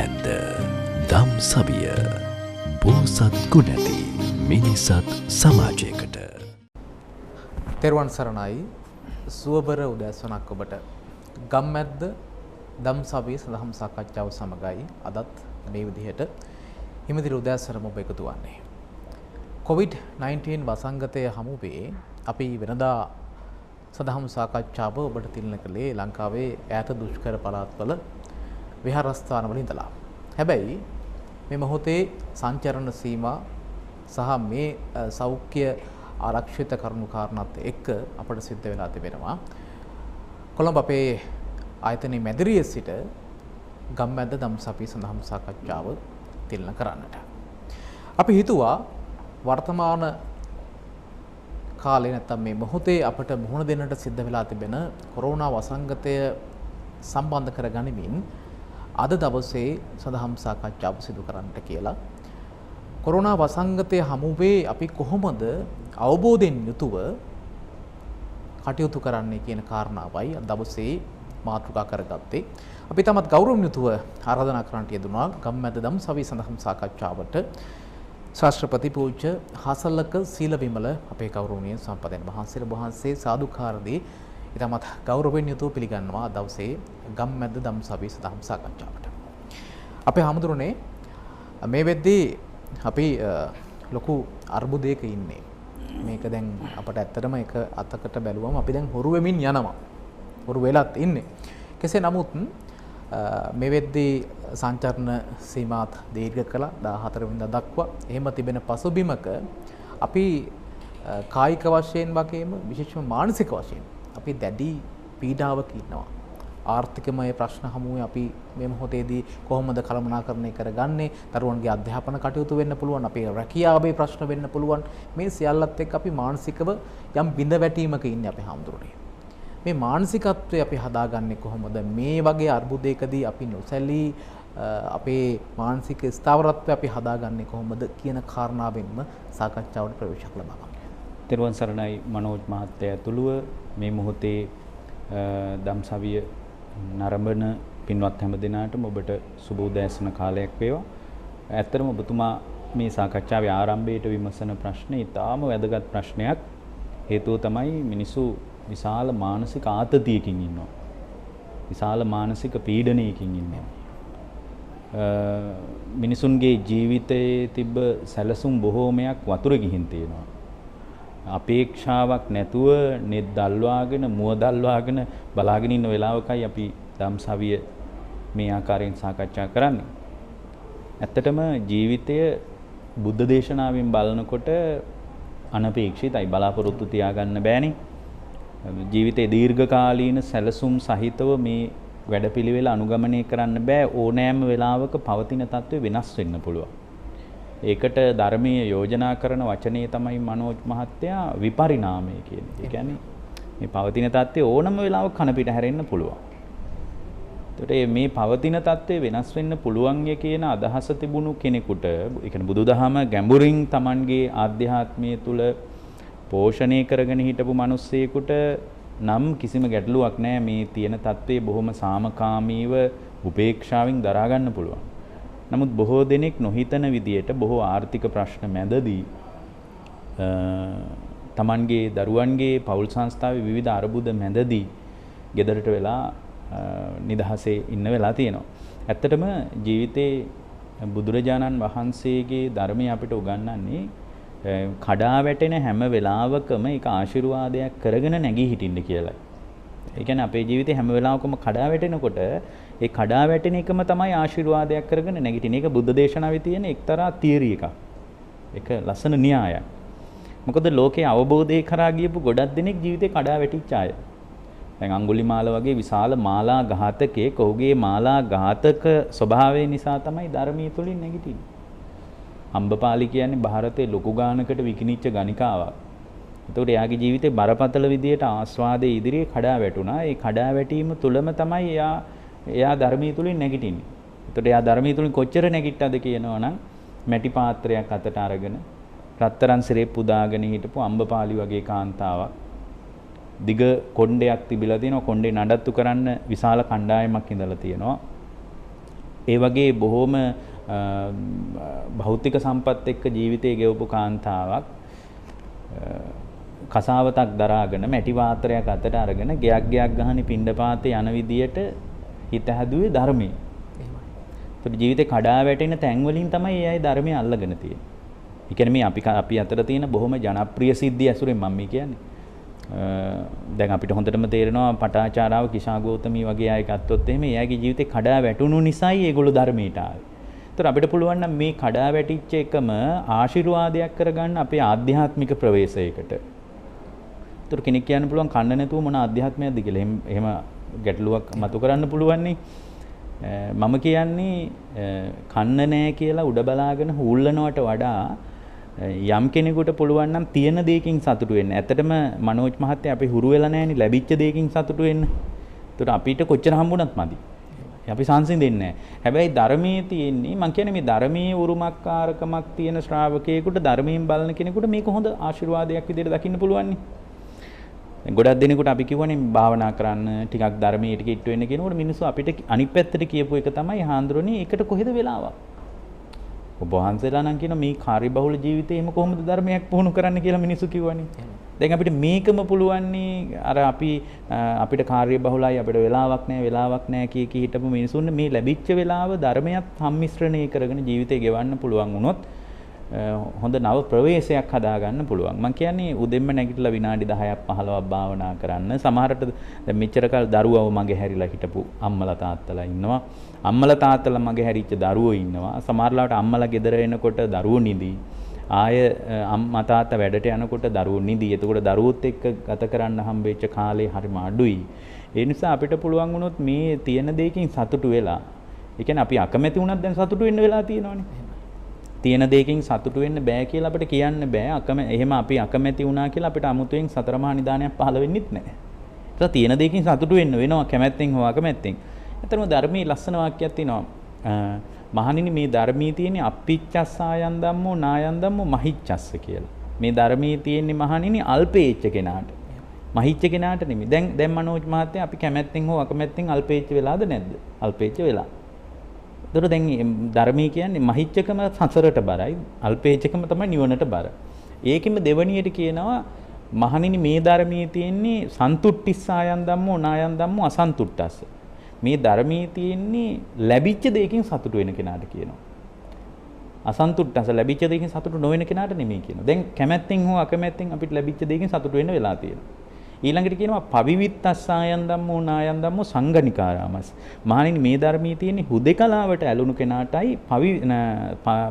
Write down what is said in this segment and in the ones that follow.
ගම්මැද්ද දම්සවිය බෝසත් ගුණැති මිනිසත් සමාජයකට. තෙරුවන් සරණයි. සුවබර උදෑසනක් ඔබට. ගම්මැද්ද දම්සවිය සඳහම් සාකච්ඡාව සමගයි අදත් මේ විදිහට හිමිදිරි උදෑසනම ඔබ එකතු වන්නේ. COVID-19 වසංගතය හමුවේ අපි වෙනදා සදහම් සාකච්ඡාව ඔබට තිලන කළේ ලංකාවේ ඈත දුෂ්කර පළාත්වල විහාරස්ථානවල ඉඳලා. හැබැයි මේ මොහොතේ සංචරණ සීමා සහ මේ සෞඛ්‍ය ආරක්ෂිත කරුණු කාරණාත් එක්ක අපට සිද්ධ වෙලා තිබෙනවා කොළඹ අපේ ආයතනයේ මැදිරියේ සිට ගම්මැද්ද දම්සපි සඳහම් සාකච්ඡාව තිලන කරන්නට. අපි හිතුවා වර්තමාන කාලේ නැත්තම් මේ මොහොතේ අපට මුහුණ දෙන්නට සිද්ධ වෙලා තිබෙන කොරෝනා වසංගතය සම්බන්ධ කර ගනිමින් අද දවසේ සදහම් සාකච්ඡාව සිදු කරන්නට කියලා. කොරෝනා වසංගතය හමුවේ අපි කොහොමද අවබෝධයෙන් යුතුව කටයුතු කරන්නේ කියන කාරණාවයි අද දවසේ මාතෘකා කරගත්තේ. අපි තමත් ගෞරවයෙන් යුතුව ආරාධනා කරන්නට යෙදුණා ගම්මැද්ද දම්සවි සඳහම් සාකච්ඡාවට ශාස්ත්‍රපති පූජ්‍ය හසලක සීලවිමල අපේ ගෞරවනීය සම්පතෙන් වහන්සේ සාදුකාරදී ඊටමත් ගෞරවයෙන් යුතුව පිළිගන්නවා දවසේ ගම්මැද්ද දම්සවි සඳහම් සාකච්ඡාවට. අපේ හැමදෙරෝනේ මේ වෙද්දී අපි ලොකු අර්බුදයක ඉන්නේ. මේක දැන් අපට ඇත්තටම එක අතකට බැලුවම අපි දැන් හොරු වෙමින් යනවා. හොරු වෙලත් ඉන්නේ. කෙසේ නමුත් මේ වෙද්දී සංචරණ සීමාත් දීර්ඝ කළා 14 වෙනිදා දක්වා. එහෙම තිබෙන පසුබිමක අපි කායික වශයෙන් වගේම විශේෂම මානසික වශයෙන් අපි දැඩි පීඩාවක ඉන්නවා. ආර්ථිකමය ප්‍රශ්න හමුවේ අපි මේ මොහොතේදී කොහොමද කළමනාකරණය කරගන්නේ? දරුවන්ගේ අධ්‍යාපන කටයුතු වෙන්න පුළුවන්, අපේ රැකියාවේ ප්‍රශ්න වෙන්න පුළුවන්. මේ සියල්ලත් එක්ක අපි මානසිකව යම් බිඳ වැටීමක ඉන්නේ අපේ හැමදෙරෝනේ. මේ මානසිකත්වය අපි හදාගන්නේ කොහොමද? මේ වගේ අර්බුදයකදී අපි නොසැලී අපේ මානසික ස්ථාවරත්වය අපි හදාගන්නේ කොහොමද කියන කාරණාවෙන්ම සාකච්ඡාවට ප්‍රවේශයක් ලබා ගන්න. තෙරුවන් සරණයි මනෝජ් මහත්තයා ඇතුළුව මේ මොහොතේ දම්සවිය නරඹන පින්වත් හැම දිනාටම ඔබට සුබ උදෑසන කාලයක් වේවා. ඇත්තටම ඔබතුමා මේ සාකච්ඡාවේ ආරම්භයේට විමසන ප්‍රශ්නේ ඊටාම වැදගත් ප්‍රශ්නයක්. හේතුව තමයි මිනිසු විශාල මානසික ආතතියකින් ඉන්නවා. විශාල මානසික පීඩනයකින් ඉන්නවා. මිනිසුන්ගේ ජීවිතයේ තිබ්බ සැලසුම් බොහෝමයක් වතුර ගිහින් තියෙනවා. අපේක්ෂාවක් නැතුව නෙත් දල්වාගෙන මුව දල්වාගෙන බලාගෙන ඉන්න වෙලාවකයි අපි දම්සවිය මේ ආකාරයෙන් සාකච්ඡා කරන්නේ. ඇත්තටම ජීවිතය බුද්ධ දේශනාවෙන් බලනකොට අනපේක්ෂිතයි, බලාපොරොත්තු තියාගන්න බෑනේ. ජීවිතයේ දීර්ඝකාලීන සැලසුම් සහිතව මේ වැඩපිළිවෙල අනුගමනය කරන්න බෑ. ඕනෑම වෙලාවක පවතින තත්ත්වය වෙනස් වෙන්න පුළුවන්. ඒකට ධර්මයේ යෝජනා කරන වචනේ තමයි මනෝජ් මහත්තයා විපරිණාමය කියන්නේ. ඒ කියන්නේ මේ පවතින තත්ත්වය ඕනම වෙලාවක කන පිට හැරෙන්න පුළුවන්. ඒකට මේ පවතින තත්ත්වය වෙනස් වෙන්න පුළුවන් කියන අදහස තිබුණු කෙනෙකුට, ඒ කියන්නේ බුදුදහම ගැඹුරින් Tamanගේ ආධ්‍යාත්මය තුල පෝෂණය කරගෙන හිටපු මිනිස්සෙකුට නම් කිසිම ගැටලුවක් නැහැ. මේ තියෙන தત્ත්වය බොහොම සාමකාමීව උපේක්ෂාවෙන් දරා ගන්න පුළුවන්. නමුත් බොහෝ දෙනෙක් නොහිතන විදියට බොහෝ ආර්ථික ප්‍රශ්න මැදදී Tamanගේ දරුවන්ගේ පෞල් සංස්ථාවේ විවිධ අර්බුද මැදදී ගෙදරට වෙලා නිදහසේ ඉන්න වෙලා තියෙනවා. ඇත්තටම ජීවිතේ බුදුරජාණන් වහන්සේගේ ධර්මය අපිට උගන්වන්නේ කඩා වැටෙන හැම වෙලාවකම ඒක ආශිර්වාදයක් කරගෙන නැගී හිටින්න කියලා. ඒ කියන්නේ අපේ ජීවිතේ හැම වෙලාවකම කඩා වැටෙනකොට ඒ කඩා වැටෙන එකම තමයි ආශිර්වාදයක් කරගෙන නැගිටින. ඒක බුද්ධ දේශනාවේ තියෙන එක්තරා තියරි එකක්. ඒක ලස්සන න්‍යායක්. මොකද ලෝකේ අවබෝධය කරා ගියපු ගොඩක් දෙනෙක් ජීවිතේ කඩා වැටිච්ච අය. දැන් අඟුලිමාල වගේ විශාල මාලා ඝාතකයෙක් ඔහුගේ මාලා ඝාතක ස්වභාවය නිසා තමයි ධර්මයේ තුලින් නැගිටින්නේ. අම්බපාලි කියන්නේ ಭಾರತයේ ලොකු ගානකට විකිනිච්ච ගණිකාවක්. ඒතකොට එයාගේ ජීවිතේ බරපතල විදියට ආස්වාදයේ ඉදිරියේ කඩා වැටුණා. ඒ කඩා වැටීම තුලම තමයි එයා ධර්මයේ තුලින් නැගිටින්නේ. ඒතකොට එයා ධර්මයේ තුලින් කොච්චර නැගිට්ටද කියනවනම් මැටි පාත්‍රයක් අතට අරගෙන රත්තරන් සිරේ පුදාගෙන හිටපු අම්බපාලි වගේ කාන්තාවක්. දිග කොණ්ඩයක් තිබිලා තියෙනවා. කොණ්ඩේ නඩත්තු කරන්න විශාල කණ්ඩායමක් ඉඳලා තියෙනවා. ඒ වගේ බොහොම භෞතික සම්පත් එක්ක ජීවිතේ ගෙවපු කාන්තාවක් කසාවතක් දරාගෙන මැටි වාතරයක් අතට අරගෙන ගයක් ගහන්නේ පිණ්ඩපාතේ යන විදියට හිත හැදුවේ ධර්මයේ. එහෙමයි. ජීවිතේ කඩා වැටෙන තැන් වලින් තමයි ඒ අය ධර්මය අල්ලගෙන තියෙන්නේ. ඒ කියන්නේ මේ අපි අතර තියෙන බොහොම ජනප්‍රිය සිද්ධිය ඇසුරෙන් මම මේ කියන්නේ. දැන් අපිට හොඳටම තේරෙනවා පටාචාරාව කිෂා ගෞතමී වගේ අය ගත්තොත් එහෙම එයාගේ ජීවිතේ කඩා වැටුණු නිසායි ඒගොල්ලෝ ධර්මයට ආවේ. ඒතර අපිට පුළුවන් නම් මේ කඩා වැටිච්ච එකම ආශිර්වාදයක් කරගන්න අපේ ආධ්‍යාත්මික ප්‍රවේශයකට. ඒතර කෙනෙක් කියන්න පුළුවන් කන්න නැතුව මොන ආධ්‍යාත්මයක්ද කියලා. එහෙම ගැටලුවක් මතු කරන්න පුළුවන් නේ. මම කියන්නේ කන්න නැහැ කියලා උඩ බලාගෙන හූල්ලනවට වඩා යම් කෙනෙකුට පුළුවන් නම් තියෙන දෙයකින් සතුටු වෙන්න. ඇත්තටම මනෝජ් මහත්තයා අපි හුරු වෙලා නැහැනේ ලැබිච්ච දෙයකින් සතුටු වෙන්න. ඒතර අපිට කොච්චර හම්බුණත් මදි. අපි සංසිඳෙන්නේ නැහැ. හැබැයි ධර්මයේ තියෙන්නේ මම කියන්නේ මේ ධර්මයේ උරුමකාරකමක් තියෙන ශ්‍රාවකයෙකුට ධර්මයෙන් බලන කෙනෙකුට මේක හොඳ ආශිර්වාදයක් විදිහට දකින්න පුළුවන් නේ. ගොඩක් දෙනෙකුට අපි කියවනේ භාවනා කරන්න ටිකක් ධර්මයේ ටික ඉට්ට වෙන්න කියනකොට මිනිස්සු අපිට අනිත් පැත්තට කියපු එක තමයි හාන්දරෝනේ ඒකට කොහෙද වෙලාවක්. ඔබ වහන්සේලා නම් කියන මේ කාර්යබහුල ජීවිතේ එහෙම කොහොමද ධර්මයක් පුහුණු කරන්න කියලා මිනිස්සු කිව්වනේ. දැන් අපිට මේකම පුළුවන් නේ අර අපිට කාර්යබහුලයි අපිට වෙලාවක් නැහැ කිය හිටපු මිනිසුන් මේ ලැබිච්ච වෙලාව ධර්මයක් සම්මිශ්‍රණය කරගෙන ජීවිතේ ගෙවන්න පුළුවන් වුණොත් හොඳ නව ප්‍රවේශයක් හදාගන්න පුළුවන්. මම කියන්නේ උදෙන්ම නැගිටලා විනාඩි 10ක් 15ක් භාවනා කරන්න. සමහරට දැන් මෙච්චර කල් දරුවව මගේ හැරිලා හිටපු අම්මලා තාත්තලා ඉන්නවා. අම්මලා තාත්තලා මගේ හැරිච්ච දරුවෝ ඉන්නවා. සමහරලාට අම්මලා ගෙදර එනකොට දරුවෝ නිදි. ආය අම්මා තාත්තා වැඩට යනකොට දරුවෝ නිදි. එතකොට දරුවොත් එක්ක ගත කරන්න හම්බෙච්ච කාලේ හරිම අඩුයි. ඒ නිසා අපිට පුළුවන් වුණොත් මේ තියෙන දෙයකින් සතුටු වෙලා. ඒ කියන්නේ අපි අකමැති වුණත් දැන් සතුටු වෙන්න වෙලා තියෙනවනේ. තියෙන දෙයකින් සතුටු වෙන්න බෑ කියලා අපිට කියන්න බෑ. එහෙම අපි අකමැති වුණා කියලා අපිට අමුතුවෙන් සතර මහා නිදානයක් පහළ වෙන්නෙත් නැහැ. ඒක තියෙන දෙයකින් සතුටු වෙන්න වෙනවා කැමැත්තෙන් හෝ අකමැත්තෙන්. ඇත්තටම ධර්මයේ ලස්සන වාක්‍යයක් තියෙනවා. මහණෙනි මේ ධර්මයේ තියෙන්නේ අප්පිච්චස්සායන් ධම්මෝ නායන් ධම්මෝ මහිච්චස්ස කියලා. මේ ධර්මයේ තියෙන්නේ මහණෙනි අල්පේච්ච කෙනාට. මහිච්ච කෙනාට නෙමෙයි. දැන් මනෝජ් මහත්තයා අපි කැමැත්තෙන් හෝ අකමැත්තෙන් අල්පේච්ච වෙලාද නැද්ද? අල්පේච්ච වෙලා. ඒතර දැන් ධර්මයේ කියන්නේ මහිච්චකම සසරට බරයි අල්පේච්චකම තමයි නිවනට බර. ඒකෙම දෙවණියට කියනවා මහණෙනි මේ ධර්මයේ තියෙන්නේ සන්තුට්ඨිස්සායන් ධම්මෝ නායන් ධම්මෝ අසන්තුට්ඨස්ස. මේ ධර්මයේ තියෙන්නේ ලැබිච්ච දෙයකින් සතුටු වෙන කෙනාට කියනවා. අසන්තුට්ඨස්ස ලැබිච්ච දෙයකින් සතුටු නොවන කෙනාට නෙමෙයි කියනවා. දැන් කැමැත්තෙන් හෝ අකමැත්තෙන් අපිට ලැබිච්ච දෙයකින් සතුටු වෙන්න වෙලා තියෙනවා. ඊළඟට කියනවා පවිවිත්තස්සායන් ධම්මෝ නායන් ධම්මෝ සංගනිකාරාමස්. මහණෙනි මේ ධර්මයේ තියෙන්නේ හුදේකලාවට ඇලුණු කෙනාටයි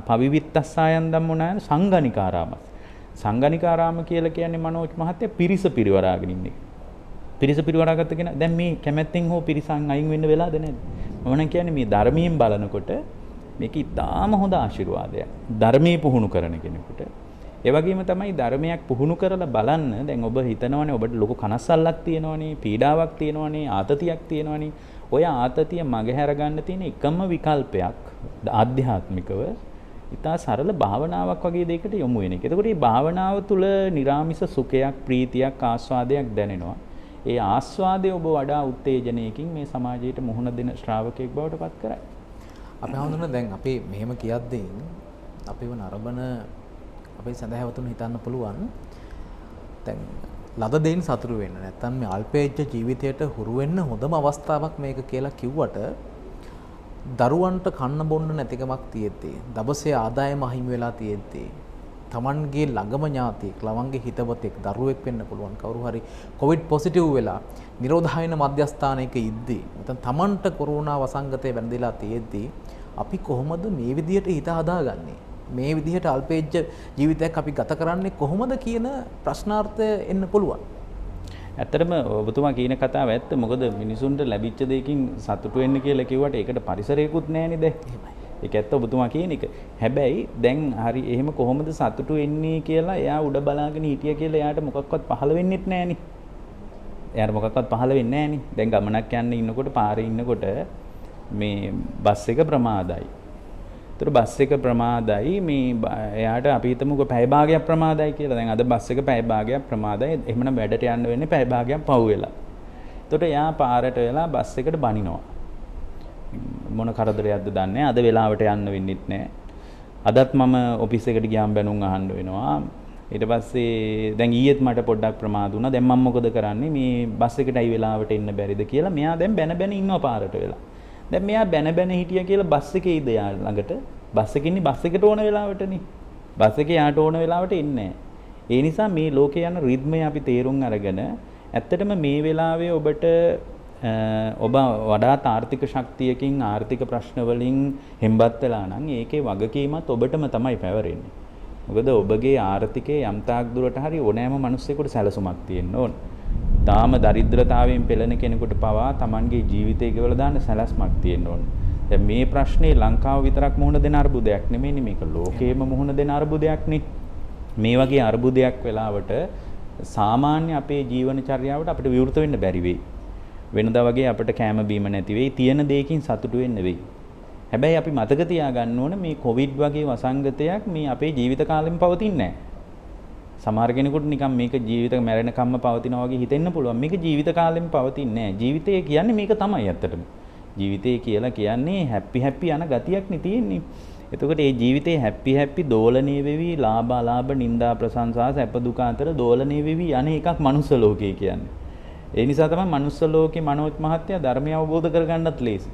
පවිවිත්තස්සායන් ධම්මෝ නායන් සංගනිකාරාමස්. සංගනිකාරාම කියලා කියන්නේ මනෝජ් මහත්තයා පිරිස පිරිවරාගෙන ඉන්නේ. පිරිස පිරිවරාගත්ත කෙනා දැන් මේ කැමැත්තෙන් හෝ පිරිසන් අයින් වෙන්න වෙලාද නැද්ද? මම නම් කියන්නේ මේ ධර්මයෙන් බලනකොට මේක ඉතාම හොඳ ආශිර්වාදයක්. ධර්මයේ පුහුණු කරන කෙනෙකුට ඒ වගේම තමයි ධර්මයක් පුහුණු කරලා බලන්න. දැන් ඔබ හිතනවනේ ඔබට ලොකු කනස්සල්ලක් තියෙනවනේ, පීඩාවක් තියෙනවනේ, ආතතියක් තියෙනවනේ. ඔය ආතතිය මගහැර ගන්න තියෙන එකම විකල්පයක් ආධ්‍යාත්මිකව ඉතා සරල භාවනාවක් වගේ දෙයකට යොමු වෙන එක. එතකොට මේ භාවනාව තුළ නිරාමිස සුඛයක්, ප්‍රීතියක්, ආස්වාදයක් දැනෙනවා. ඒ ආස්වාදය ඔබ වඩා උත්තේජනයකින් මේ සමාජයට මුහුණ දෙන ශ්‍රාවකයෙක් බවට පත් කරයි. අපි හඳුනන දැන් අපි මෙහෙම කියද්දී අපිව නරඹන අපේ සදහැවතුන් හිතන්න පුළුවන් දැන් ලද දෙයින් සතුටු වෙන්න නැත්නම් මේ අල්පේච්ඡ ජීවිතයට හුරු වෙන්න හොඳම අවස්ථාවක් මේක කියලා කිව්වට දරුවන්ට කන්න බොන්න නැතිකමක් තියෙද්දී දවසේ ආදායම අහිමි වෙලා තියෙද්දී තමන්ගේ ළඟම ඥාතියෙක් ළමංගේ හිතවතෙක් දරුවෙක් වෙන්න පුළුවන් කවුරු හරි කොවිඩ් පොසිටිව් වෙලා නිරෝධායන මධ්‍යස්ථානයක ඉද්දී නැත්නම් තමන්ට කොරෝනා වසංගතය වැළඳිලා තියෙද්දී අපි කොහොමද මේ විදියට හිත හදාගන්නේ මේ විදිහට අල්පේච්ඡ ජීවිතයක් අපි ගත කරන්නේ කොහොමද කියන ප්‍රශ්නාර්ථය එන්න පුළුවන්. ඇත්තටම ඔබතුමා කියන කතාව ඇත්ත. මොකද මිනිසුන්ට ලැබිච්ච දෙයකින් සතුටු වෙන්න කියලා කිව්වට ඒකට පරිසරයකුත් නැහැ නේද? ඒක ඇත්ත ඔබතුමා කියන එක. හැබැයි දැන් හරි එහෙම කොහොමද සතුටු වෙන්නේ කියලා එයා උඩ බලාගෙන හිටිය කියලා එයාට මොකක්වත් පහළ වෙන්නෙත් නැහැ නේ. එයාට මොකක්වත් පහළ වෙන්නේ නැහැ නේ. දැන් ගමනක් යන්න ඉන්නකොට පාරේ ඉන්නකොට මේ බස් එක ප්‍රමාදයි. ඒතර බස් එක ප්‍රමාදයි මේ එයාට අපි හිතමුකෝ පැය භාගයක් ප්‍රමාදයි කියලා. දැන් අද බස් එක පැය භාගයක් ප්‍රමාදයි. එහෙමනම් වැඩට යන්න වෙන්නේ පැය භාගයක් පහු වෙලා. ඒතකොට එයා පාරට වෙලා බස් එකට බනිනවා. මොන කරදරයක්ද දන්නේ නැහැ. අද වෙලාවට යන්න වෙන්නෙත් නැහැ. අදත් මම ඔෆිස් එකට ගියාම බැනුම් අහන්න වෙනවා. ඊට පස්සේ දැන් ඊයේත් මට පොඩ්ඩක් ප්‍රමාද වුණා. දැන් මම මොකද කරන්නේ? මේ බස් එකටයි වෙලාවට එන්න බැරිද කියලා මෙයා දැන් බැන ඉන්නවා පාරට වෙලා. දැන් මෙයා බැන හිටියා කියලා බස් එකේ ඉද යා ළඟට. බස් එකේ ඉන්නේ බස් එකට ඕන වෙලාවටනේ. බස් එකේ යාට ඕන වෙලාවට එන්නේ නැහැ. ඒ නිසා මේ ලෝකේ යන රිද්මය අපි තේරුම් අරගෙන ඇත්තටම මේ වෙලාවේ ඔබට ඔබ වඩාත් ආර්ථික ශක්තියකින් ආර්ථික ප්‍රශ්න වලින් හෙම්බත් වෙලා නම් ඒකේ වගකීමත් ඔබටම තමයි පැවරෙන්නේ. මොකද ඔබගේ ආර්ථිකයේ යම් තාක් දුරට හරි ඕනෑම මිනිස්සෙකුට සැලසුමක් තියෙන්න ඕන. තාම දරිද්‍රතාවයෙන් පෙළෙන කෙනෙකුට පවා Tamanගේ ජීවිතය ගෙවලා දාන්න සැලැස්මක් තියෙන්න ඕන. දැන් මේ ප්‍රශ්නේ ලංකාව විතරක් මුහුණ දෙන අර්බුදයක් නෙමෙයිනේ, මේක ලෝකේම මුහුණ දෙන අර්බුදයක් නේ. මේ වගේ අර්බුදයක් වෙලාවට සාමාන්‍ය අපේ ජීවන චර්යාවට අපිට විවෘත වෙන්න බැරි වෙයි. වෙනදා වගේ අපිට කෑම බීම නැති වෙයි, තියෙන දෙයකින් සතුටු වෙන්න වෙයි. හැබැයි අපි මතක තියාගන්න ඕන මේ කොවිඩ් වගේ වසංගතයක් මේ අපේ ජීවිත කාලෙම පවතින්නේ නැහැ. සමහර කෙනෙකුට නිකන් මේක ජීවිත මැරෙනකම්ම පවතිනවා වගේ හිතෙන්න පුළුවන්. මේක ජීවිත කාලෙම පවතින්නේ නැහැ. ජීවිතය කියන්නේ මේක තමයි ඇත්තටම. ජීවිතය කියලා කියන්නේ හැපි යන ගතියක් නේ තියෙන්නේ. එතකොට මේ ජීවිතේ හැපි දෝලණය වෙවි, ලාභ නිന്ദා ප්‍රශංසා සැප දුක අතර දෝලණය වෙවි යන එකක් මනුස්ස ලෝකය කියන්නේ. ඒ නිසා තමයි මනුස්ස ලෝකේ මනෝජ් මහත්තයා ධර්මය අවබෝධ කරගන්නත් ලේසි.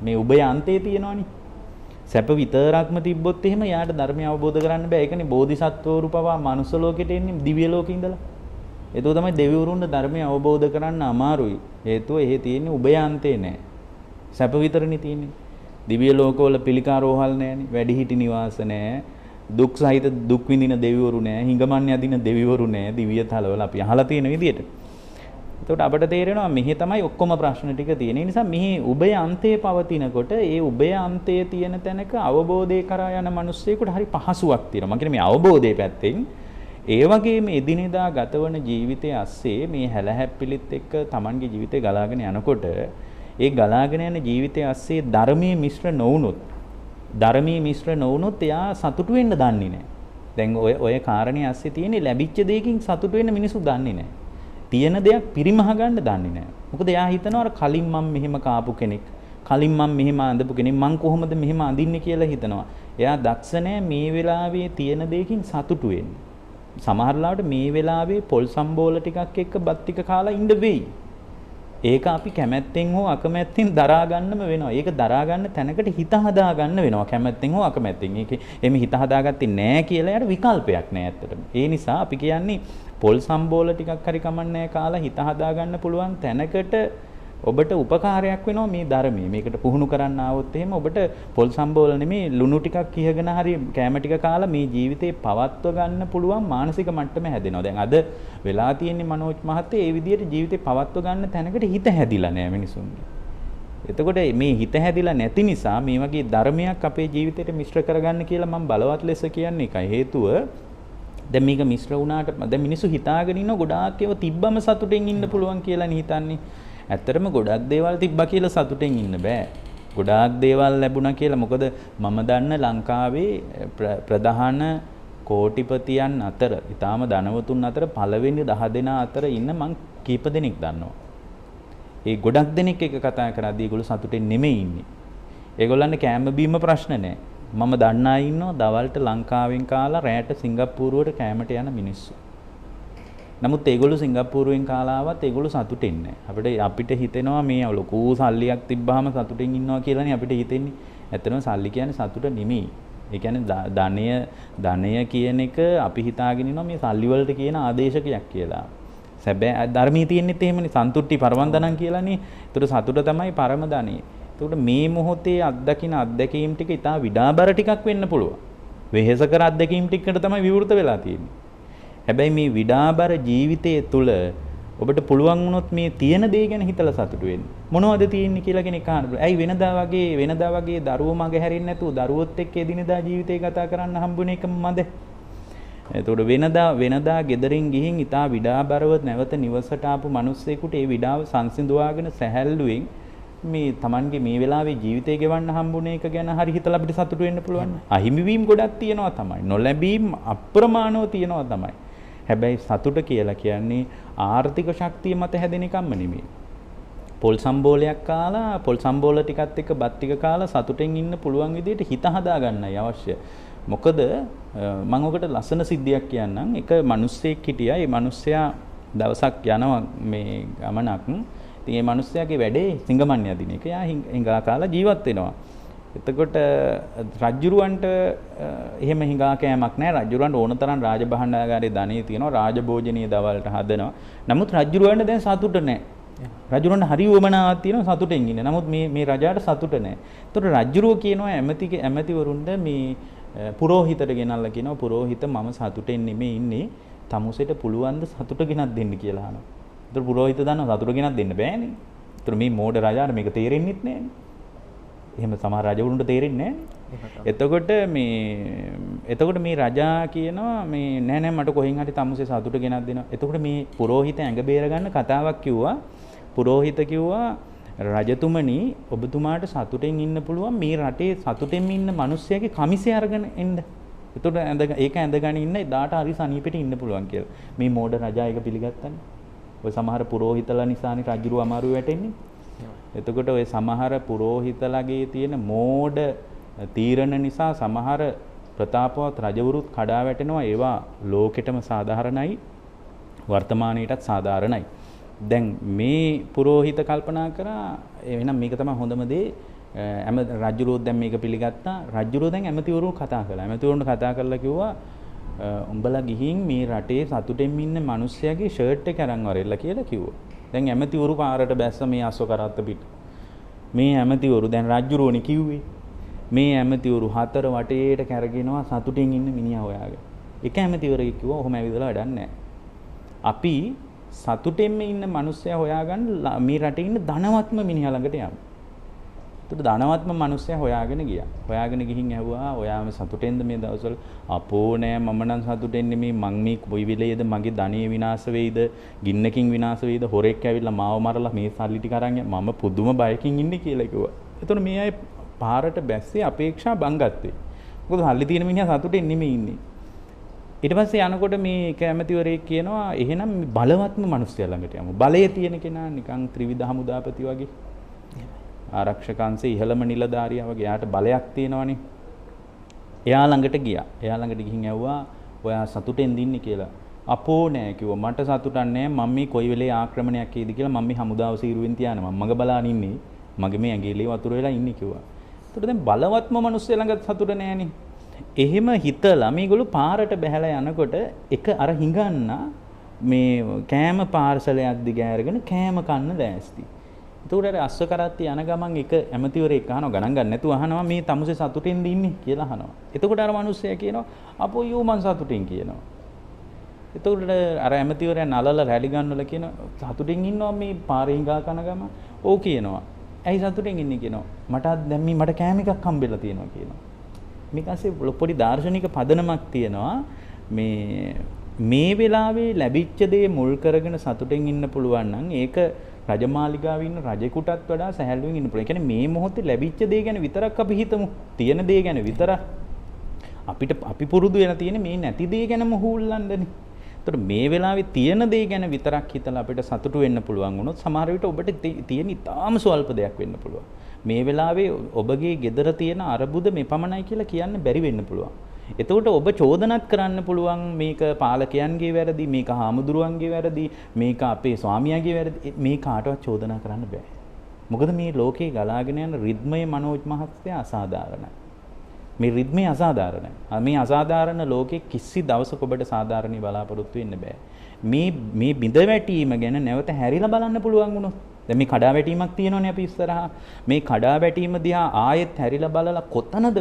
මේ උභය අන්තයේ තියෙනවනේ. සැප විතරක්ම තිබ්බොත් එහෙම යාට ධර්මය අවබෝධ කරන්න බෑ. ඒකනේ බෝධිසත්වවරු පවා මනුස්ස ලෝකෙට එන්නේ දිව්‍ය ලෝකේ ඉඳලා. ඒක තමයි දෙවිවරුන්ට ධර්මය අවබෝධ කරන්න අමාරුයි. හේතුව එහෙ තියෙන්නේ උභය අන්තේ නෑ. සැප විතරනේ තියෙන්නේ. දිව්‍ය ලෝකවල පිළිකා රෝහල් නැහැනේ. වැඩිහිටි නිවාස නැහැ. දුක් සහිත දුක් විඳින දෙවිවරු නැහැ. හිඟමන් යදින දෙවිවරු නැහැ. දිව්‍ය තලවල අපි අහලා තියෙන විදිහට. එතකොට අපිට තේරෙනවා මෙහි තමයි ඔක්කොම ප්‍රශ්න ටික තියෙන. ඒ නිසා මෙහි උභය අන්තයේ පවතිනකොට ඒ උභය අන්තයේ තියෙන තැනක අවබෝධය කරා යන මිනිස්සෙකුට හරි පහසුවක් තියෙනවා. මම කියන්නේ මේ අවබෝධයේ පැත්තෙන් ඒ වගේම එදිනෙදා ගතවන ජීවිතයේ ඇස්සේ මේ හැලහැප්පිලිත් එක්ක Tamanගේ ජීවිතේ ගලාගෙන යනකොට ඒ ගලාගෙන යන ජීවිතයේ ඇස්සේ ධර්මයේ මිශ්‍ර නොවුනොත් එයා සතුටු වෙන්න දන්නේ නැහැ. දැන් ඔය කාරණේ ඇස්සේ තියෙන්නේ ලැබිච්ච දෙයකින් සතුටු වෙන්න මිනිස්සු දන්නේ නැහැ. තියෙන දෙයක් පිරිමහ ගන්න දන්නේ නැහැ. මොකද එයා හිතනවා අර කලින් මම මෙහෙම කාපු කෙනෙක්, කලින් මම මෙහෙම අඳපු කෙනෙක්, මං කොහොමද මෙහෙම අඳින්නේ කියලා හිතනවා. එයා දක්ෂ නැහැ මේ වෙලාවේ තියෙන දෙයකින් සතුටු වෙන්න. සමහර ලාවට මේ වෙලාවේ පොල් සම්බෝල ටිකක් එක්ක බත් ටික කාලා ඉඳ වෙයි. ඒක අපි කැමැත්තෙන් හෝ අකමැත්තෙන් දරා ගන්නම වෙනවා. ඒක දරා ගන්න තැනකට හිත හදා ගන්න වෙනවා. කැමැත්තෙන් හෝ අකමැත්තෙන්. ඒක එමෙ හිත හදාගත්තේ නැහැ කියලා යාට විකල්පයක් නැහැ ඇත්තටම. ඒ නිසා අපි කියන්නේ පොල් සම්බෝල ටිකක් හරි කමන්නේ කාලා හිත හදා ගන්න පුළුවන් තැනකට ඔබට උපකාරයක් වෙනවා මේ ධර්මයේ. මේකට පුහුණු කරන්න ආවොත් එහෙම ඔබට පොල් සම්බෝල නෙමෙයි ලුණු ටිකක් කිහගෙන හරි කැම ටික කාලා මේ ජීවිතේ පවත්ව ගන්න පුළුවන් මානසික මට්ටම හැදෙනවා. දැන් අද වෙලා තියෙන්නේ මනෝජ් මහත්තයා ඒ විදිහට ජීවිතේ පවත්ව ගන්න තැනකට හිත හැදිලා නැහැ මිනිසුන්ගේ. එතකොට මේ හිත හැදිලා නැති නිසා මේ වගේ ධර්මයක් අපේ ජීවිතේට මිශ්‍ර කරගන්න කියලා මම බලවත් ලෙස කියන්නේ ඒකයි. හේතුව දැන් මේක මිශ්‍ර වුණාට දැන් මිනිස්සු හිතාගෙන ඉන්න ගොඩාක් ඒවා තිබ්බම සතුටෙන් ඉන්න පුළුවන් කියලා නේ හිතන්නේ. ඇත්තටම ගොඩක් දේවල් තිබ්බා කියලා සතුටෙන් ඉන්න බෑ. ගොඩාක් දේවල් ලැබුණා කියලා. මොකද මම දන්න ලංකාවේ ප්‍රධාන කෝටිපතියන් අතර, ඊටාම ධනවතුන් අතර පළවෙනි 10 දෙනා අතර ඉන්න මං කීප දෙනෙක් දන්නවා. ඒ ගොඩක් දෙනෙක් එක කතා කරද්දී ඒගොල්ලෝ සතුටෙන් නෙමෙයි ඉන්නේ. ඒගොල්ලන්ට කෑම බීම ප්‍රශ්න නැහැ. මම දන්න අය ඉන්නවා දවල්ට ලංකාවෙන් කාලා රැයට සිංගප්පූරුවට කෑමට යන මිනිස්සු. නමුත් ඒගොල්ලෝ සිංගප්පූරුවෙන් කාලාවත් ඒගොල්ලෝ සතුටින් නැහැ. අපිට හිතෙනවා මේ ලොකු සල්ලියක් තිබ්බාම සතුටින් ඉන්නවා කියලානේ අපිට හිතෙන්නේ. ඇත්තටම සල්ලි කියන්නේ සතුට නෙමෙයි. ඒ කියන්නේ ධනය කියන එක අපි හිතාගෙන ඉන්නවා මේ සල්ලි වලට කියන ආදේශකයක් කියලා. සැබෑ ධර්මයේ තියෙන්නේත් එහෙමනේ සන්තුට්ටි පරවන්දනන් කියලානේ. ඒතර සතුට තමයි පරම ධනෙ. ඒකට මේ මොහොතේ අත්දැකීම් ටික ඉතා විඩාබර ටිකක් වෙන්න පුළුවන්. වෙහෙසකර අත්දැකීම් ටිකට තමයි විවෘත වෙලා තියෙන්නේ. හැබැයි මේ විඩාබර ජීවිතයේ තුල ඔබට පුළුවන් වුණොත් මේ තියෙන දේ ගැන හිතලා සතුටු වෙන්න. මොනවද තියෙන්නේ කියලා කෙනෙක් අහන්න පුළුවන්. ඇයි වෙනදා වගේ දරුවෝ මග හැරෙන්නේ නැතුව දරුවොත් එක්ක එදිනෙදා ජීවිතේ ගත කරන්න හම්බුනේ එකම මද? එතකොට වෙනදා ගෙදරින් ගිහින් ඉතා විඩාබරව නැවත නිවසට ආපු මිනිස්සෙකුට ඒ විඩාව සංසිඳුවාගෙන සැහැල්ලුවෙන් මේ Tamanගේ මේ වෙලාවේ ජීවිතේ ගෙවන්න හම්බුනේ එක ගැන හරි හිතලා අපිට සතුටු වෙන්න පුළුවන්. අහිමිවීම ගොඩක් තියෙනවා තමයි. නොලැබීම් අප්‍රමාණව තියෙනවා තමයි. හැබැයි සතුට කියලා කියන්නේ ආර්ථික ශක්තිය මත හැදෙන එකක්ම නෙමෙයි. පොල් සම්බෝලයක් කාලා පොල් සම්බෝල ටිකත් එක්ක බත් ටික කාලා සතුටෙන් ඉන්න පුළුවන් විදිහට හිත හදාගන්නයි අවශ්‍ය. මොකද මම ඔකට ලස්සන සිද්ධියක් කියන්නම්. එක මිනිස්සෙක් හිටියා. ඒ මිනිස්සයා දවසක් යනවා මේ ගමනක්. ඉතින් ඒ මිනිස්සයාගේ වැඩේ සිංගමන්නේ අදින එක. එයා හිඟා කාලා ජීවත් වෙනවා. එතකොට රජුරවන්ට එහෙම හිඟා කෑමක් නැහැ. රජුරවන්ට ඕන තරම් රාජභාණ්ඩාගාරයේ ධනෙ තියෙනවා. රාජභෝජනීය දවල්ට හදනවා. නමුත් රජුරවන්ට දැන් සතුට නැහැ. රජුරවන්ට හරි උවමනාවක් තියෙනවා සතුටෙන් ඉන්න. නමුත් මේ රජාට සතුට නැහැ. එතකොට රජුරෝ කියනවා ඇමතිවරුන්ට මේ පුරෝහිතට ගෙනල්ලා කියනවා පුරෝහිත මම සතුටෙන් නෙමෙයි ඉන්නේ. තමුසෙට පුළුවන් ද සතුට ගෙනත් දෙන්න කියලා අහනවා. එතකොට පුරෝහිත දන්නවා සතුට ගෙනත් දෙන්න බෑනේ. එතකොට මේ මෝඩ රජාට මේක තේරෙන්නෙත් නෑනේ. එහෙම සමහර රජවරුන්ට තේරෙන්නේ නැහැ. එතකොට මේ රජා කියනවා මේ නෑ මට කොහෙන් හරි තමුසේ සතුට ගෙනත් දෙනවා. එතකොට මේ පුරෝහිත ඇඟ බේර ගන්න කතාවක් කිව්වා. පුරෝහිත කිව්වා රජතුමනි ඔබතුමාට සතුටෙන් ඉන්න පුළුවන් මේ රටේ සතුටෙන් ඉන්න මිනිස්සයාගේ කමිසය අරගෙන එන්න. එතකොට ඒක ඇඳගෙන ඉන්න එදාට හරි සනීපෙට ඉන්න පුළුවන් කියලා. මේ මෝඩ රජා එක පිළිගත්තනේ. ඔය සමහර පුරෝහිතලා නිසානේ රජුරු අමාරු වැටෙන්නේ. එතකොට ඔය සමහර පුරෝහිතලගේ තියෙන මෝඩ තීරණ නිසා සමහර ප්‍රතාපවත් රජවරුත් කඩා වැටෙනවා. ඒවා ලෝකෙටම සාධාරණයි. වර්තමානයේටත් සාධාරණයි. දැන් මේ පුරෝහිත කල්පනා කරා එහෙනම් මේක තමයි හොඳම දේ. රජුරෝ දැන් මේක පිළිගත්තා. රජුරෝ දැන් ඇමතිවරුන් කතා කළා. ඇමතිවරුන්ට කතා කරලා කිව්වා උඹලා ගිහින් මේ රටේ සතුටෙන් ඉන්න මිනිස්සයාගේ ෂර්ට් එක අරන් වරෙල්ලා කියලා කිව්වා. දැන් ඇමතිවරු පාරට බැස්ස මේ අස්ව කරත්ත පිට. මේ ඇමතිවරු දැන් රජුරෝනි කිව්වේ. මේ ඇමතිවරු හතර වටේට කැරගෙනවා සතුටින් ඉන්න මිනිහා හොයාගෙන. එක ඇමතිවරයෙක් කිව්වා ඔහොම ඇවිදලා වැඩක් නැහැ. අපි සතුටෙන්ම ඉන්න මිනිස්සයා හොයාගන්න මේ රටේ ඉන්න ධනවත්ම මිනිහා ළඟට යමු. එතකොට ධනවත්ම මිනිස්සයා හොයාගෙන ගියා. හොයාගෙන ගිහින් ඇහුවා ඔයාම සතුටෙන්ද මේ දවස්වල? අපෝ නෑ මම නම් සතුටෙන් නෙමෙයි. මං මේ කොයි වෙලේද මගේ ධනෙ විනාශ වෙයිද? ගින්නකින් විනාශ වෙයිද? හොරෙක් ඇවිල්ලා මාව මරලා මේ සල්ලි ටික අරන් මම පුදුම බයකින් ඉන්නේ කියලා කිව්වා. එතකොට මේ අය පාරට බැස්සේ අපේක්ෂා බංගත්තේ. මොකද සල්ලි තියෙන මිනිහා සතුටෙන් නෙමෙයි ඉන්නේ. ඊට පස්සේ යනකොට මේ කැමැතිවරයෙක් කියනවා එහෙනම් බලවත්ම මිනිස්සයා ළඟට යමු. බලය තියෙන කෙනා නිකන් ත්‍රිවිධ හමුදාපති වගේ. ආරක්ෂක අංශයේ ඉහළම නිලධාරියා වගේ යාට බලයක් තියෙනවනේ. එයා ළඟට ගියා. එයා ළඟට ගිහින් ඇහුවා ඔයා සතුටෙන් දින්නේ කියලා. අපෝ නෑ කිව්වා මට සතුටක් නෑ මම මේ කොයි වෙලේ ආක්‍රමණයක් එයිද කියලා මම මේ හමුදාව සීරුවෙන් තියාන මම මග බලාන ඉන්නේ. මගේ මේ ඇඟිල්ලේ වතුර වෙලා ඉන්නේ කිව්වා. ඒතකොට දැන් බලවත්ම මිනිස්සු ළඟ සතුට නෑනේ. එහෙම හිතලා මේගොල්ලෝ පාරට බැහැලා යනකොට එක අර හිඟන්න මේ කෑම පාර්සලයක් දිග අරගෙන කෑම කන්න ලෑස්ති. එතකොට අර අස්ව කරත්ති යන ගමන් එක ඇමතිවරයෙක් අහනවා ගණන් ගන්න නැතුව අහනවා මේ තමුසේ සතුටින්ද ඉන්නේ කියලා අහනවා. එතකොට අර මිනිස්සයා කියනවා අපෝ යෝ මං සතුටින් කියනවා. එතකොට අර ඇමතිවරයා නලල රැලි ගන්නවල කියනවා සතුටින් ඉන්නවා මේ පාරේ හිඟා කන ගමන්. ඕ කියනවා. ඇයි සතුටින් ඉන්නේ කියනවා. මට කෑම එකක් හම්බෙලා තියෙනවා කියනවා. මේකසේ පොඩි දාර්ශනික පදනමක් තියෙනවා. මේ වෙලාවේ ලැබිච්ච දේ මුල් කරගෙන සතුටින් ඉන්න පුළුවන් නම් ඒක රජමාලිගාවේ ඉන්න රජෙකුටත් වඩා සැහැල්ලුවෙන් ඉන්න පුළුවන්. ඒ කියන්නේ මේ මොහොතේ ලැබිච්ච දේ ගැන විතරක් අපි හිතමු. තියෙන දේ ගැන විතරක්. අපි පුරුදු වෙලා තියෙන්නේ මේ නැති දේ ගැනම හූල්ලන්නනේ. ඒතකොට මේ වෙලාවේ තියෙන දේ ගැන විතරක් හිතලා අපිට සතුටු වෙන්න පුළුවන් වුණොත් සමහර විට ඔබට තියෙන ඉතාම ස්වල්ප දෙයක් වෙන්න පුළුවන්. මේ වෙලාවේ ඔබගේ gedara තියෙන අරබුද මේ පමණයි කියලා කියන්න බැරි වෙන්න පුළුවන්. එතකොට ඔබ චෝදනාත් කරන්න පුළුවන් මේක පාලකයන්ගේ වැරදි, මේක හාමුදුරුවන්ගේ වැරදි, මේක අපේ ස්වාමියාගේ වැරදි. මේ කාටවත් චෝදනා කරන්න බෑ. මොකද මේ ලෝකේ ගලාගෙන යන රිද්මය මනෝජ් මහත්තයා අසාධාරණයි. මේ රිද්මය අසාධාරණයි. මේ අසාධාරණ ලෝකේ කිසි දවසක ඔබට සාධාරණී බලාපොරොත්තු වෙන්න බෑ. මේ බිඳ වැටීම ගැන නැවත හැරිලා බලන්න පුළුවන් වුණොත් දැන් මේ කඩා වැටීමක් තියෙනවනේ අපි ඉස්සරහා. මේ කඩා වැටීම දිහා ආයෙත් හැරිලා බලලා කොතනද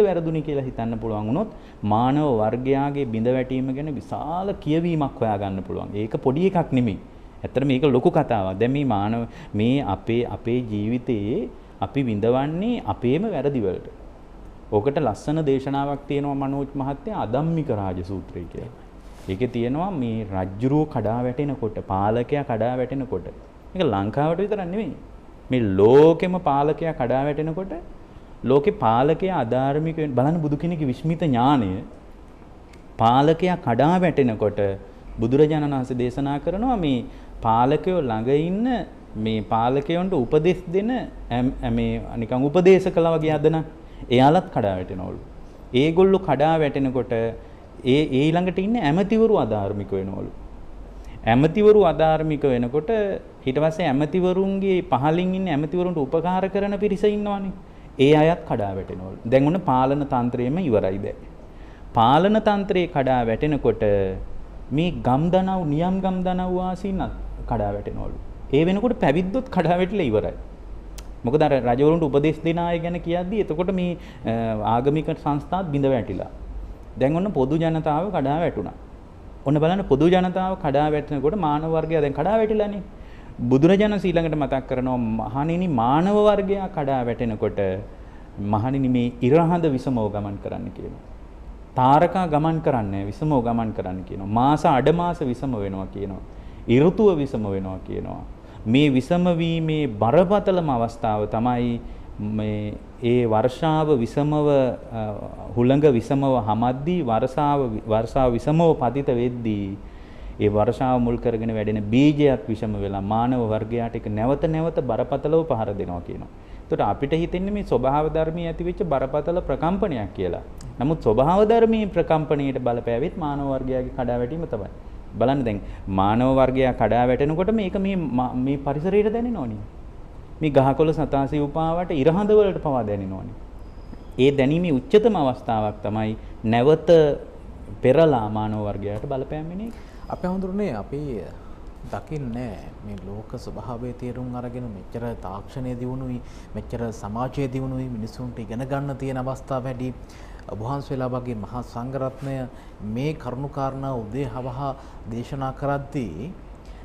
වැරදුනේ කියලා හිතන්න පුළුවන් වුණොත් මානව වර්ගයාගේ බිඳ වැටීම ගැන විශාල කියවීමක් හොයාගන්න පුළුවන්. ඒක පොඩි එකක් නෙමෙයි. ඇත්තට මේක ලොකු කතාවක්. දැන් මේ අපේ ජීවිතයේ අපි විඳවන්නේ අපේම වැරදි වලට. ඕකට ලස්සන දේශනාවක් තියෙනවා මනෝජ් මහත්තයා අදම්මික රාජ සූත්‍රය කියලා. ඒකේ තියෙනවා මේ රජ්ජුරුව කඩා වැටෙනකොට, පාලකයා කඩා වැටෙනකොට. මේක ලංකාවට විතරක් නෙමෙයි. මේ ලෝකෙම පාලකයා කඩා වැටෙනකොට ලෝකේ පාලකයා අධාර්මික වෙන බලන්න බුදු කෙනෙකුගේ විස්මිත ඥාණය. පාලකයා කඩා වැටෙනකොට බුදුරජාණන් වහන්සේ දේශනා කරනවා මේ පාලකයෝ ළඟ ඉන්න මේ පාලකයන්ට උපදෙස් දෙන මේ නිකන් උපදේශ කළා වගේ අදන එයාලත් කඩා වැටෙනවලු. ඒගොල්ලෝ කඩා වැටෙනකොට ඒ ඊළඟට ඉන්නේ ඇමතිවරු අධාර්මික වෙනවලු. ඇමතිවරු අධාර්මික වෙනකොට ඊට පස්සේ ඇමතිවරුන්ගේ පහලින් ඉන්න ඇමතිවරුන්ට උපකාර කරන පිරිස ඉන්නවනේ. ඒ අයත් කඩා වැටෙනවලු. දැන් ඔන්න පාලන තන්ත්‍රයේම ඉවරයි දැන්. පාලන තන්ත්‍රයේ කඩා වැටෙනකොට මේ ගම්දනව් නියම් ගම්දනව් වාසීන් කඩා වැටෙනවලු. ඒ වෙනකොට පැවිද්දොත් කඩා වැටිලා ඉවරයි. මොකද අර රජවරුන්ට උපදෙස් දෙන අය ගැන කියද්දි එතකොට මේ ආගමික සංස්ථාත් බිඳ වැටිලා. දැන් ඔන්න පොදු ජනතාව කඩා වැටුණා. ඔන්න බලන්න පොදු ජනතාව කඩා වැටෙනකොට මානව වර්ගය දැන් කඩා වැටිලානේ. බුදුරජාණන් ඊළඟට මතක් කරනවා මහණෙනි මානව වර්ගය කඩා වැටෙනකොට මහණෙනි මේ ඉරහඳ විසමව ගමන් කරන්න කියනවා. තාරකා ගමන් කරන්නේ විසමව ගමන් කරන්න කියනවා. මාස අඩමාස විසම වෙනවා කියනවා. ඍතුව විසම වෙනවා කියනවා. මේ විසම වීමේ බරපතලම අවස්ථාව තමයි මේ ඒ වර්ෂාව විසමව හුළඟ විසමව හමද්දී වර්ෂාව විසමව පතිත වෙද්දී ඒ වර්ෂාව මුල් කරගෙන වැඩෙන බීජයත් විසම වෙලා මානව වර්ගයාට ඒක නැවත නැවත බරපතලව පහර දෙනවා කියනවා. එතකොට අපිට හිතෙන්නේ මේ ස්වභාව ධර්මයේ ඇතිවෙච්ච බරපතල ප්‍රකම්පනයක් කියලා. නමුත් ස්වභාව ධර්මයේ ප්‍රකම්පණයට බලපෑවෙත් මානව වර්ගයාගේ කඩාවැටීම තමයි. බලන්න දැන් මානව වර්ගයා කඩා වැටෙනකොට මේක මේ පරිසරයට දැනෙනවනේ. මේ ගහකොළ සතාසී උපාවට ඉරහඳ වලට පවා දැනෙනවනේ. ඒ දැනීමේ උච්චතම අවස්ථාවක් තමයි නැවත පෙරලා මානව වර්ගයාට බලපෑම් වෙන එක. අපි හඳුරන්නේ අපි දකින්නේ මේ ලෝක ස්වභාවයේ තේරුම් අරගෙන මෙච්චර තාක්ෂණය දියුණුයි මෙච්චර සමාජය දියුණුයි මිනිසුන්ට ඉගෙන ගන්න තියෙන අවස්ථා වැඩි වහන්සේලා වගේ මහා සංඝරත්නය මේ කරුණාකාරණා උදේ හවහ දේශනා කරද්දී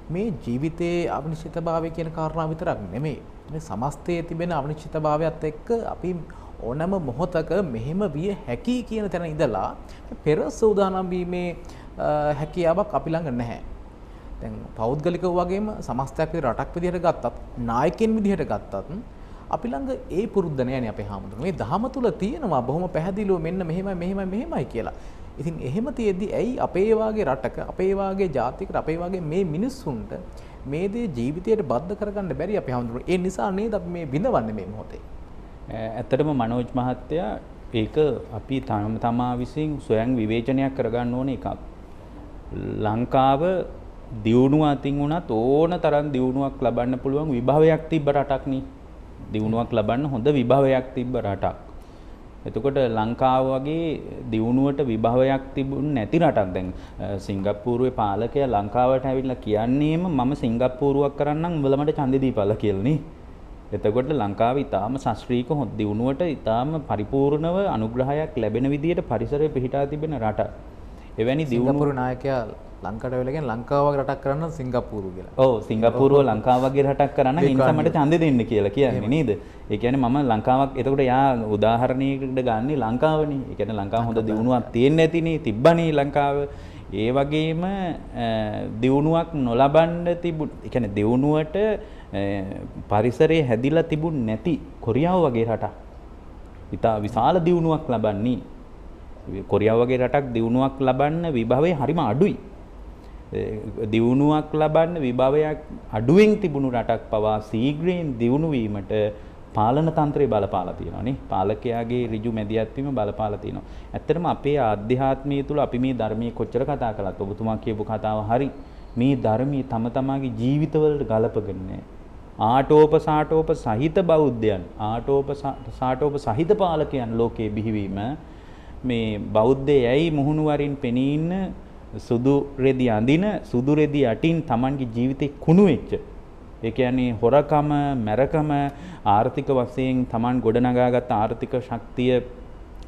මේ ජීවිතයේ අනිශ්චිතභාවය කියන කාරණා විතරක් නෙමෙයි මේ සමස්තයේ තිබෙන අනිශ්චිතභාවයත් එක්ක අපි ඕනෑම මොහොතක මෙහෙම විය හැකි කියන තැන ඉඳලා පෙර සූදානම් වීමේ හැකියාවක් අපි ළඟ නැහැ. දැන් පෞද්ගලිකව වගේම සමස්තයක් විදිහට රටක් විදිහට ගත්තත් නායකයන් විදිහට ගත්තත් අපි ළඟ ඒ පුරුද්ද නෑනේ අපේ හාමුදුරුවෝ. මේ දහම තුල තියෙනවා බොහොම පැහැදිලිව මෙන්න මෙහෙමයි කියලා. ඉතින් එහෙම තියෙද්දි ඇයි අපේ වාගේ රටක අපේ වාගේ ජාතියකට අපේ වාගේ මේ මිනිස්සුන්ට මේ දේ ජීවිතයට බද්ධ කරගන්න බැරි අපේ හාමුදුරුවෝ. ඒ නිසා නේද අපි මේ විඳවන්නේ මේ මොහොතේ. ඇත්තටම මනෝජ් මහත්තයා ඒක අපි තමා විසින් සොයන් විවේචනයක් කරගන්න ඕන එකක්. ලංකාව දියුණුව අතින් වුණත් ඕන තරම් දියුණුවක් ලබන්න පුළුවන් විභවයක් තිබ්බ රටක් නේ. දියුණුවක් ලබන්න හොඳ විභවයක් තිබ්බ රටක්. එතකොට ලංකාව වගේ දියුණුවට විභවයක් තිබුණ නැති රටක් දැන් සිංගප්පූරුවේ පාලකයා ලංකාවට ඇවිල්ලා කියන්නේම මම සිංගප්පූරුවක් කරන්නම් උඹලා මට ඡන්දෙ දීපල්ලා කියලා නේ. එතකොට ලංකාව ඊටාම ශාස්ත්‍රීය හොඳ දියුණුවට ඊටාම පරිපූර්ණව අනුග්‍රහයක් ලැබෙන විදියට පරිසරය පිහිටා තිබෙන රට. එවැනි සිංගප්පූරු නායකයා ලංකාවට වෙලගෙන ලංකාව වගේ රටක් කරන්න සිංගප්පූරු කියලා. ඔව් සිංගප්පූරුව ලංකාව වගේ රටක් කරන්න ඒ නිසා මට ඡන්දෙ දෙන්න කියලා කියන්නේ නේද? ඒ කියන්නේ මම ලංකාවක් එතකොට යා උදාහරණයකට ගන්නේ ලංකාවනේ. ඒ කියන්නේ ලංකාව හොඳ දියුණුවක් තියෙන්නේ නැතිනේ තිබ්බනේ ලංකාව. ඒ වගේම දියුණුවක් නොලබන්න තිබුණ ඒ කියන්නේ දියුණුවට පරිසරයේ හැදිලා තිබුණ නැති කොරියාව වගේ රටක්. ඉතා විශාල දියුණුවක් ලබන්නේ. කොරියාව වගේ රටක් දියුණුවක් ලබන්න විභවය හරිම අඩුයි. දියුණුවක් ලබන්න විභවයක් අඩුවෙන් තිබුණු රටක් පවා ශීඝ්‍රයෙන් දියුණු වීමට පාලන තන්ත්‍රය බලපාලා තියෙනවා නේ. පාලකයාගේ ඍජු මැදිහත් වීම බලපාලා තියෙනවා. ඇත්තටම අපේ ආධ්‍යාත්මය තුල අපි මේ ධර්මයේ කොච්චර කතා කළත් ඔබතුමා කියපු කතාව හරි. මේ ධර්මයේ තම තමාගේ ජීවිතවලට ගලපගන්නේ ආටෝප සාටෝප සහිත බෞද්ධයන් ආටෝප සාටෝප සහිත පාලකයන් ලෝකේ බිහිවීම මේ බෞද්ධයයි මුහුණු වරින් පෙනී ඉන්න සුදු රෙදි අඳින සුදු රෙදි යටින් Tamanගේ ජීවිතේ කුණු වෙච්ච ඒ කියන්නේ හොරකම මැරකම ආර්ථික වශයෙන් Taman ගොඩනගාගත් ආර්ථික ශක්තිය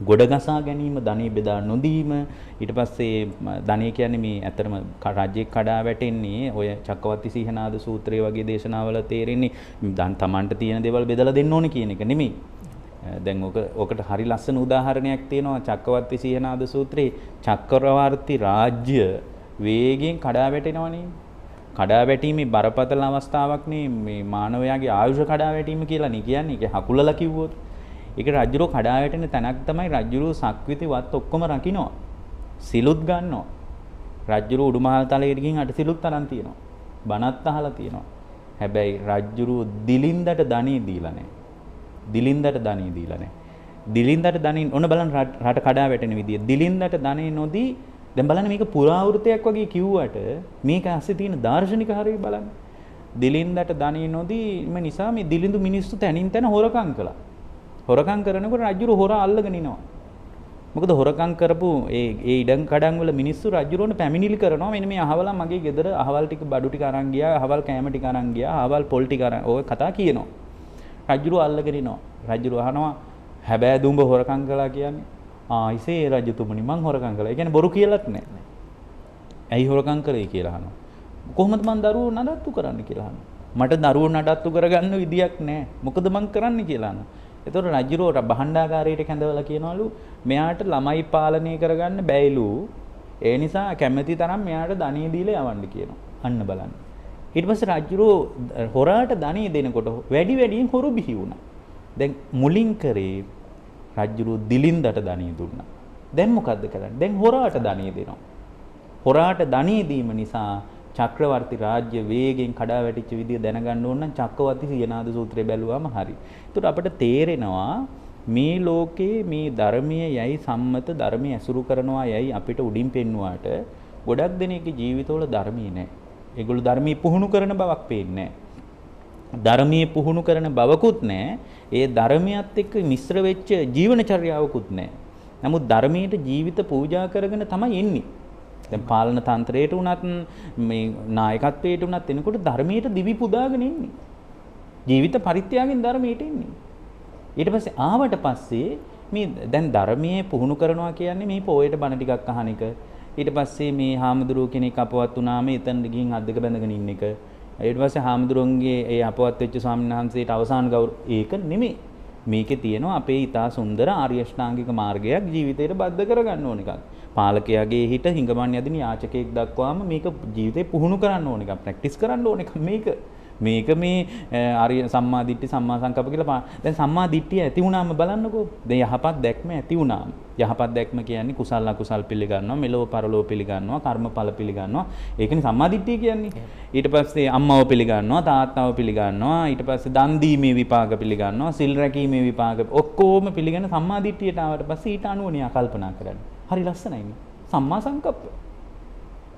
ගොඩගසා ගැනීම ධනෙ බෙදා නොදීම ඊට පස්සේ ධනෙ කියන්නේ මේ ඇත්තටම රාජ්‍යයක් කඩා වැටෙන්නේ ඔය චක්කවර්ති සීහනාද සූත්‍රය වගේ දේශනාවල තේරෙන්නේ දැන් Tamanට තියෙන දේවල් බෙදලා දෙන්න ඕනේ කියන එක නෙමෙයි. දැන් ඔකට හරි ලස්සන උදාහරණයක් තියෙනවා චක්කවර්ති සීහනාද සූත්‍රයේ චක්‍රවර්ති රාජ්‍ය වේගයෙන් කඩා වැටෙනවනේ. කඩා වැටීමේ බරපතල අවස්ථාවක් නේ මේ මානවයාගේ ආයුෂ කඩා වැටීම කියලා නේ කියන්නේ. ඒක හකුලලා කිව්වොත්. ඒක රජුරෝ කඩා වැටෙන තැනක් තමයි රජුරෝ සක්විති වත් ඔක්කොම රකින්නවා. සිලුත් ගන්නවා. රජුරෝ උඩුමහල් තලයට ගිහින් අට සිලුත් තරම් තියෙනවා. බණත් අහලා තියෙනවා. හැබැයි රජ්ජුරුව දිලින්දට ධනෙ දීලා නැහැ. දිලින්දට ධනෙ දීලා නැහැ. දිලින්දට ධනෙ ඔන්න බලන්න රට කඩා වැටෙන විදිය. දිලින්දට ධනෙ නොදී දැන් බලන්න මේක පුරාවෘතයක් වගේ කිව්වට මේක ඇස්සේ තියෙන දාර්ශනික හරිය බලන්න. දිලින්දට ධනෙ නොදීම නිසා මේ දිලිඳු මිනිස්සු තනින් තන හොරකම් කළා. හොරකම් කරනකොට රජුරු හොරා අල්ලගෙන ඉනවා. මොකද හොරකම් කරපු ඒ ඉඩම් කඩම් වල මිනිස්සු රජුරුවන්ට පැමිණිලි කරනවා මෙන්න මේ අහවල මගේ ගෙදර අහවල් ටික බඩු ටික අරන් ගියා, අහවල් කෑම ටික අරන් ගියා, අහවල් පොල් ටික අරන් ඔය කතා කියනවා. රජුරුව අල්ලගෙන ඉනවා. රජුරුව අහනවා හැබැයි දුඹ හොරකම් කළා කියන්නේ ආයිසේ රජතුමනි මං හොරකම් කළා. ඒ කියන්නේ බොරු කියලාත් නැහැ. ඇයි හොරකම් කරේ කියලා අහනවා. කොහොමද මං දරුවෝ නඩත්තු කරන්න කියලා අහනවා. මට දරුවෝ නඩත්තු කරගන්න විදියක් නැහැ. මොකද මං කරන්නේ කියලා අහනවා. එතකොට රජුරෝ භාණ්ඩාගාරයට කැඳවලා කියනවලු මෙයාට ළමයි පාලනය කරගන්න බැයිලු. ඒ නිසා කැමැති තරම් මෙයාට ධනෙ දීලා යවන්න කියනවා. අන්න බලන්න. ඊට පස්සේ රජුරෝ හොරාට ධනෙ දෙනකොට වැඩි වැඩියෙන් හොරු බිහි වුණා. දැන් මුලින් කරේ රජුරෝ දිලින්දට ධනෙ දුන්නා. දැන් මොකද්ද කරන්නේ? දැන් හොරාට ධනෙ දෙනවා. හොරාට ධනෙ දීම නිසා චක්‍රවර්ති රාජ්‍ය වේගෙන් කඩා වැටිච්ච විදිය දැනගන්න ඕන නම් චක්කවර්ති සියනාද සූත්‍රය බැලුවාම හරි. ඒකට අපිට තේරෙනවා මේ ලෝකේ මේ ධර්මයේ යයි සම්මත ධර්මයේ ඇසුරු කරනවා යයි අපිට උඩින් පෙන්වුවාට ගොඩක් දෙනෙක්ගේ ජීවිතවල ධර්මයේ නැහැ. ඒගොල්ලෝ ධර්මයේ පුහුණු කරන බවක් පේන්නේ නැහැ. ධර්මයේ පුහුණු කරන බවකුත් නැහැ. ඒ ධර්මයත් එක්ක මිශ්‍ර වෙච්ච ජීවනචර්යාවකුත් නැහැ. නමුත් ධර්මයට ජීවිත පූජා කරගෙන තමයි එන්නේ. දැන් පාලන තන්ත්‍රයට උනත් මේ නායකත්වයට උනත් එනකොට ධර්මයට දිවි පුදාගෙන ඉන්නේ. ජීවිත පරිත්‍යාගයෙන් ධර්මයට ඉන්නේ. ඊට පස්සේ ආවට පස්සේ මේ දැන් ධර්මයේ පුහුණු කරනවා කියන්නේ මේ පොයේට බණ ටිකක් අහන එක. ඊට පස්සේ මේ හාමුදුරුවෝ කෙනෙක් අපවත් වුණාම එතනට ගිහින් අද්දක බැඳගෙන ඉන්න එක. ඊට පස්සේ හාමුදුරුවන්ගේ ඒ අපවත් වෙච්ච ස්වාමීන් වහන්සේට අවසාන ඒක නෙමෙයි. මේකේ තියෙනවා අපේ ඊටා සුන්දර ආර්ය අෂ්ටාංගික මාර්ගයක් ජීවිතේට බද්ධ කරගන්න ඕන එකක්. පාලකයාගේ හිත හිඟමන් යදින යාචකයෙක් දක්වාම මේක ජීවිතේ පුහුණු කරන්න ඕන එකක්. ප්‍රැක්ටිස් කරන්න ඕන එකක් මේක මේ ආර්ය සම්මා දිට්ඨි සම්මා සංකප්ප කියලා දැන් සම්මා දිට්ඨිය ඇති වුණාම බලන්නකෝ. දැන් යහපත් දැක්ම ඇති වුණාම යහපත් දැක්ම කියන්නේ කුසල අකුසල් පිළිගන්නවා, මෙලොව පරලොව පිළිගන්නවා, කර්මඵල පිළිගන්නවා. ඒකනේ සම්මා දිට්ඨිය කියන්නේ. ඊට පස්සේ අම්මව පිළිගන්නවා, තාත්තව පිළිගන්නවා, ඊට පස්සේ දන් දීමේ විපාක පිළිගන්නවා, සිල් රැකීමේ විපාක ඔක්කොම පිළිගන්න සම්මා දිට්ඨියට ආවට පස්සේ ඊට අනුවණිය කල්පනා කරන්නේ. හරි ලස්සනයිනේ. සම්මා සංකප්ප.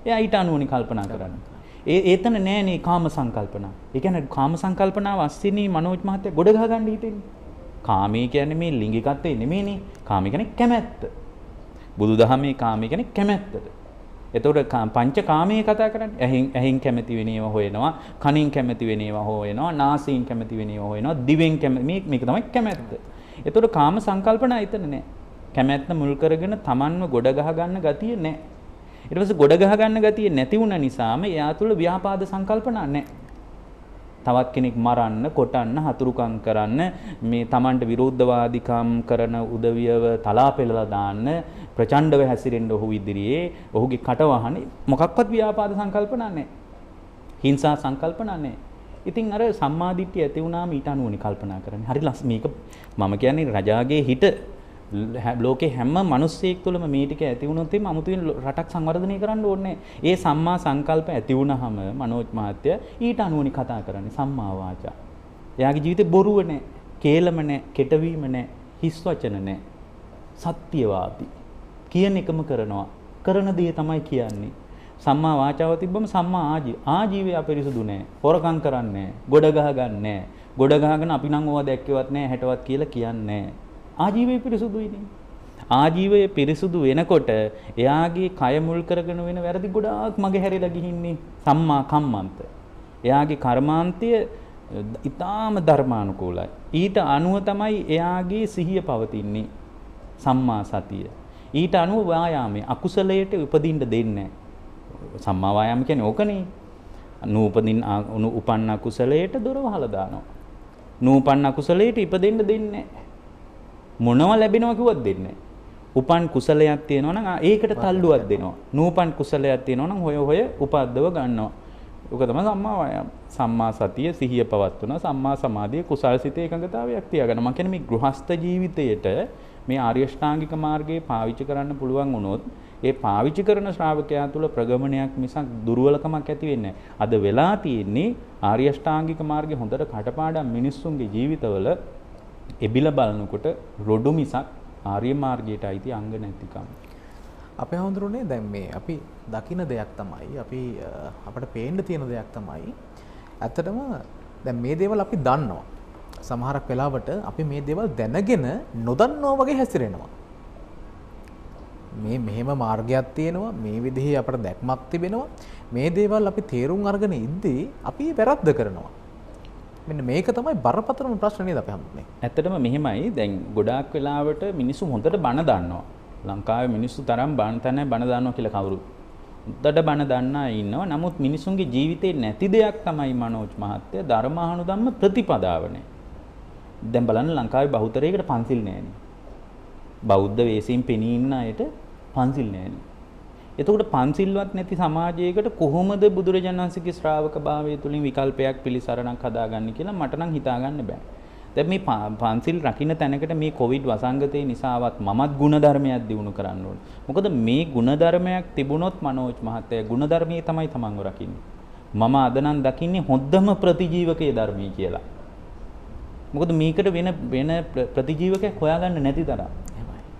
එයා ඊට අනුවණිය කල්පනා කරන්නේ. ඒතන නෑනේ කාම සංකල්පනා. ඒ කියන්නේ කාම සංකල්පනාව අස්සිනේ මනෝජ් මහත්තයා ගොඩ ගහ ගන්න හිතෙන්නේ. කාමී කියන්නේ මේ ලිංගිකත්වය නෙමෙයිනේ. කාමී කියන්නේ කැමැත්ත. බුදුදහමේ කාමී කියන්නේ කැමැත්තට. එතකොට පංච කාමයේ කතා කරන්නේ. ඇහෙන් කැමැති වෙන ඒවා හොයනවා, කනින් කැමැති වෙන ඒවා හොයනවා, නාසයෙන් කැමැති වෙන ඒවා හොයනවා, දිවෙන් කැමැති මේක තමයි කැමැත්ත. එතකොට කාම සංකල්පනා එතන නෑ. කැමැත්ත මුල් කරගෙන Tamanව ගොඩ ගහ ගන්න ගතිය නෑ. ඊට පස්සේ ගොඩ ගහ ගන්න ගතිය නැති වුණ නිසාම එයා තුළ ව්‍යාපාද සංකල්පනා නැහැ. තවත් කෙනෙක් මරන්න, කොටන්න, හතුරුකම් කරන්න, මේ Tamanට විරෝධවාදීකම් කරන උදවියව තලා පෙළලා දාන්න, ප්‍රචණ්ඩව හැසිරෙන්න ඔහු ඉදිරියේ, ඔහුගේ කට වහන්නේ මොකක්වත් ව්‍යාපාද සංකල්පනා නැහැ. හිංසා සංකල්පනා නැහැ. ඉතින් අර සම්මාදිට්ඨිය ඇති වුණාම ඊට අනුවනේ කල්පනා කරන්නේ. හරි මේක මම කියන්නේ රජාගේ හිත ලෝකේ හැම මිනිස්සෙක් තුළම මේ ටික ඇති වුණොත් එimhe අමුතුවෙන් රටක් සංවර්ධනය කරන්න ඕනේ. ඒ සම්මා සංකල්ප ඇති වුණාම මනෝජ් මහත්තයා ඊට අනුවනේ කතා කරන්නේ සම්මා වාචා. එයාගේ ජීවිතේ බොරුව නැහැ, කේලම නැහැ, කෙටවීම නැහැ, හිස් වචන නැහැ. සත්‍යවාදී. කියන එකම කරනවා. කරන දේ තමයි කියන්නේ. සම්මා වාචාව තිබ්බම සම්මා ආජීවය අපිරිසුදු නැහැ. හොරකම් කරන්නේ නැහැ. ගොඩ ගහ ගන්න නැහැ. ගොඩ ගහගෙන අපි නම් ඕවා දැක්කේවත් නැහැ, හැටවත් කියලා කියන්නේ නැහැ. ආජීවය පිරිසුදුයිනේ. ආජීවය පිරිසුදු වෙනකොට එයාගේ කය මුල් කරගෙන වෙන වැරදි ගොඩාක් මගේ හැරිලා ගිහින්නේ සම්මා කම්මන්ත. එයාගේ කර්මාන්තය ඊටාම ධර්මානුකූලයි. ඊට අනුව තමයි එයාගේ සිහිය පවතින්නේ. සම්මා සතිය. ඊට අනුව වායාමයේ අකුසලයට උපදින්න දෙන්නේ නැහැ. සම්මා වායාම කියන්නේ ඕකනේ. උපන්න අකුසලයට දොර වහලා දානවා. නූපන්න අකුසලයට ඉපදෙන්න දෙන්නේ නැහැ. මොනවා ලැබෙනවා කිව්වත් දෙන්නේ නැහැ. උපන් කුසලයක් තියෙනවා නම් ඒකට තල්ලුවක් දෙනවා. නූපන් කුසලයක් තියෙනවා නම් හොය උපද්දව ගන්නවා. ඒක තමයි සම්මා වායාම. සම්මා සතිය සිහිය පවත්වන සම්මා සමාධිය කුසල් සිතේ එකඟතාවයක් තියාගන්න. මම කියන්නේ මේ ගෘහස්ත ජීවිතයේට මේ ආර්ය ශ්‍රාංගික මාර්ගයේ පාවිච්චි කරන්න පුළුවන් වුණොත් ඒ පාවිච්චි කරන ශ්‍රාවකයා තුළ ප්‍රගමනයක් මිසක් දුර්වලකමක් ඇති වෙන්නේ නැහැ. අද වෙලා තියෙන්නේ ආර්ය අෂ්ටාංගික මාර්ගේ හොඳට කටපාඩම් මිනිස්සුන්ගේ ජීවිතවල එබිල බලනකොට රොඩු මිසක් ආර්ය මාර්ගයට අයිති අංග නැතිකම. අපේ හඳුරුනේ දැන් මේ අපි දකින දෙයක් තමයි අපි අපිට පේන්න තියෙන දෙයක් තමයි ඇත්තටම දැන් මේ දේවල් අපි දන්නවා. සමහරක් වෙලාවට අපි මේ දේවල් දැනගෙන නොදන්නවා වගේ හැසිරෙනවා. මේ මෙහෙම මාර්ගයක් තියෙනවා, මේ විදිහේ අපට දැක්මක් තිබෙනවා. මේ දේවල් අපි තේරුම් අරගෙන ඉද්දී අපි වැරද්ද කරනවා. මෙන්න මේක තමයි බරපතලම ප්‍රශ්නේ නේද අපි හම්බුනේ. ඇත්තටම මෙහෙමයි. දැන් ගොඩාක් වෙලාවට මිනිස්සු හොඳට බණ දන්නවා. ලංකාවේ මිනිස්සු තරම් බණ තැන බණ දන්නවා කියලා කවුරු. හොඳට බණ දන්නා ඉන්නවා. නමුත් මිනිසුන්ගේ ජීවිතේ නැති දෙයක් තමයි මනෝජ් මහත්තයා ධර්මානුධම්ම ප්‍රතිපදාවනේ. දැන් බලන්න ලංකාවේ බහුතරයකට පන්සිල් නැහැනේ. බෞද්ධ වේසින් පෙනී ඉන්න අයට පන්සිල් නැහැනේ. එතකොට පන්සිල්වත් නැති සමාජයකට කොහොමද බුදුරජාණන් වහන්සේගේ ශ්‍රාවක භාවය තුලින් විකල්පයක් පිළිසරණක් හදාගන්නේ කියලා මට නම් හිතා ගන්න බෑ. දැන් මේ පන්සිල් රකින්න තැනකට මේ කොවිඩ් වසංගතේ නිසාවත් මමත් ගුණධර්මයක් දිනු කරන්න ඕනේ. මොකද මේ ගුණධර්මයක් තිබුණොත් මනෝජ් මහත්තයා ගුණධර්මයේ තමයි තමන්ව රකින්නේ. මම අද නම් දකින්නේ හොඳම ප්‍රතිජීවකයේ ධර්මයේ කියලා. මොකද මේකට වෙන ප්‍රතිජීවකයක් හොයාගන්න නැති තරම්.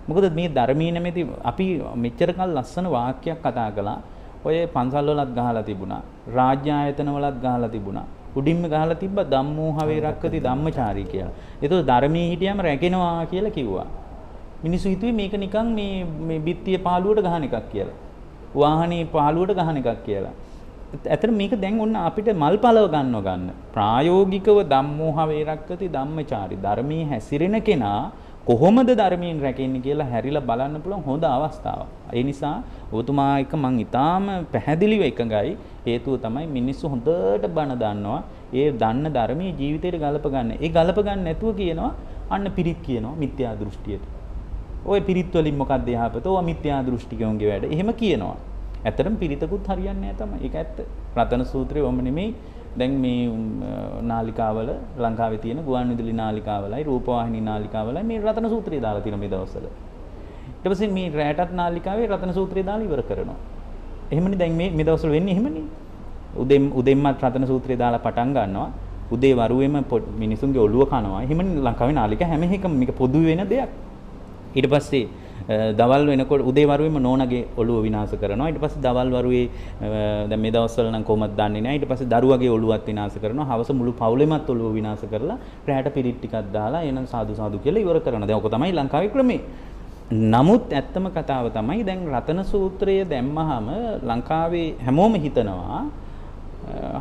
මොකද මේ ධර්මීය නැමැති අපි මෙච්චර කල් ලස්සන වාක්‍යයක් කතා කළා. ඔය පන්සල් වලත් ගහලා තිබුණා. රාජ්‍ය ආයතන වලත් ගහලා තිබුණා. උඩින්ම ගහලා තිබ්බ ධම්මෝහවේ රක්කති ධම්මචාරී කියලා. ඒතකොට ධර්මයේ හිටියම රැකෙනවා කියලා කිව්වා. මිනිස්සු හිතුවේ මේක නිකන් මේ බිත්තිය පාළුවට ගහන එකක් කියලා. වාහනේ පාළුවට ගහන එකක් කියලා. ඇත්තට මේක දැන් ඔන්න අපිට මල් පලව ගන්න ප්‍රායෝගිකව ධම්මෝහවේ රක්කති ධම්මචාරී ධර්මයේ හැසිරෙන කෙනා කොහොමද ධර්මයෙන් රැකෙන්නේ කියලා හැරිලා බලන්න පුළුවන් හොඳ අවස්ථාවක්. ඒ නිසා ඔබතුමා එක මං ඊටාම පැහැදිලිව එකඟයි. හේතුව තමයි මිනිස්සු හොඳට බණ දන්නවා. ඒ දන්න ධර්මයේ ජීවිතේට ගලප ගන්න. ඒ ගලප ගන්න නැතුව කියනවා අන්න පිරිත් කියනවා මිත්‍යා දෘෂ්ටියට. ඔය පිරිත් වලින් මොකක්ද යහපත? ඔය මිත්‍යා දෘෂ්ටිකයන්ගේ වැඩ. එහෙම කියනවා. ඇත්තටම පිරිතකුත් හරියන්නේ නැහැ තමයි. ඒක ඇත්ත. රතන සූත්‍රයේ ඔම නෙමෙයි. දැන් මේ නාලිකාවල ලංකාවේ තියෙන ගුවන්විදුලි නාලිකාවලයි රූපවාහිනී නාලිකාවලයි මේ රතන සූත්‍රය දාලා තියෙන මේ දවස්වල. ඊට පස්සේ මේ රැටත් නාලිකාවේ රතන සූත්‍රය දාලා ඉවර කරනවා. එහෙමනේ දැන් මේ දවස්වල වෙන්නේ එහෙමනේ. උදෙන්මත් රතන සූත්‍රය දාලා පටන් ගන්නවා. උදේ වරුවේම මිනිසුන්ගේ ඔළුව කනවා. එහෙමනේ ලංකාවේ නාලිකා හැම එකම මේක පොදු වෙන දෙයක්. ඊට පස්සේ දවල් වෙනකොට උදේ වරුවේම නෝනගේ ඔළුව විනාශ කරනවා. ඊට පස්සේ දවල් වරුවේ දැන් මේ දවස්වල නම් කොහොමද දන්නේ නැහැ. ඊට පස්සේ දරුවගේ ඔළුවත් විනාශ කරනවා. හවස මුළු පවුලෙමත් ඔළුව විනාශ කරලා රැට පිරිත් ටිකක් දාලා එනන් සාදු සාදු කියලා ඉවර කරනවා. දැන් ඔක තමයි ලංකාවේ ක්‍රමේ. නමුත් ඇත්තම කතාව තමයි දැන් රතන සූත්‍රය දැම්මහම ලංකාවේ හැමෝම හිතනවා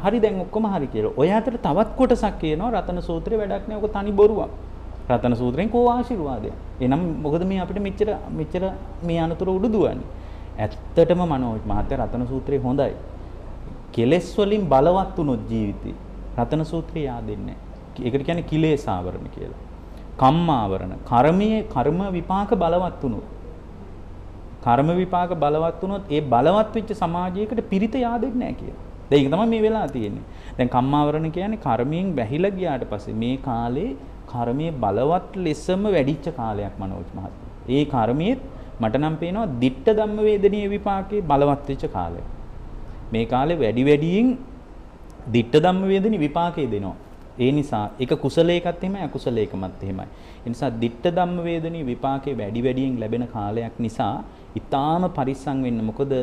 හරි දැන් ඔක්කොම හරි කියලා. ඔය අතර තවත් කොටසක් කියනවා රතන සූත්‍රේ වැඩක් නෑ. ඔක තනි බොරුවක්. රතන සූත්‍රයෙන් කෝ ආශිර්වාදය. එනම් මොකද මේ අපිට මෙච්චර මේ අනතුර උඩු දුවන්නේ. ඇත්තටම මනෝජ් මහත්තයා රතන සූත්‍රය හොඳයි. කෙලෙස් වලින් බලවත් වුණොත් ජීවිතේ රතන සූත්‍රය yaadෙන්නේ නැහැ. ඒකට කියන්නේ කිලේශ ආවරණ කියලා. කම්මාවරණ. කර්ම විපාක බලවත් වුණොත්. කර්ම විපාක බලවත් වුණොත් ඒ බලවත් වෙච්ච සමාජයකට පිරිත yaadෙන්නේ නැහැ කියලා. දැන් ඒක තමයි මේ වෙලා තියෙන්නේ. දැන් කම්මාවරණ කියන්නේ කර්මයෙන් වැහිලා ගියාට පස්සේ මේ කාලේ කර්මයේ බලවත් ලෙසම වැඩිච්ච කාලයක් මනෝජ් මහත්තයා. ඒ කර්මයේ මට නම් පේනවා ditta ධම්ම වේදනීය විපාකේ බලවත් වෙච්ච කාලයක්. මේ කාලේ වැඩියෙන් ditta ධම්ම වේදනී විපාකේ දෙනවා. ඒ නිසා එක කුසලයකත් එහෙමයි අකුසලයකමත් එහෙමයි. ඒ නිසා ditta ධම්ම වේදනී විපාකේ වැඩියෙන් ලැබෙන කාලයක් නිසා ඊටාම පරිස්සම් වෙන්න. මොකද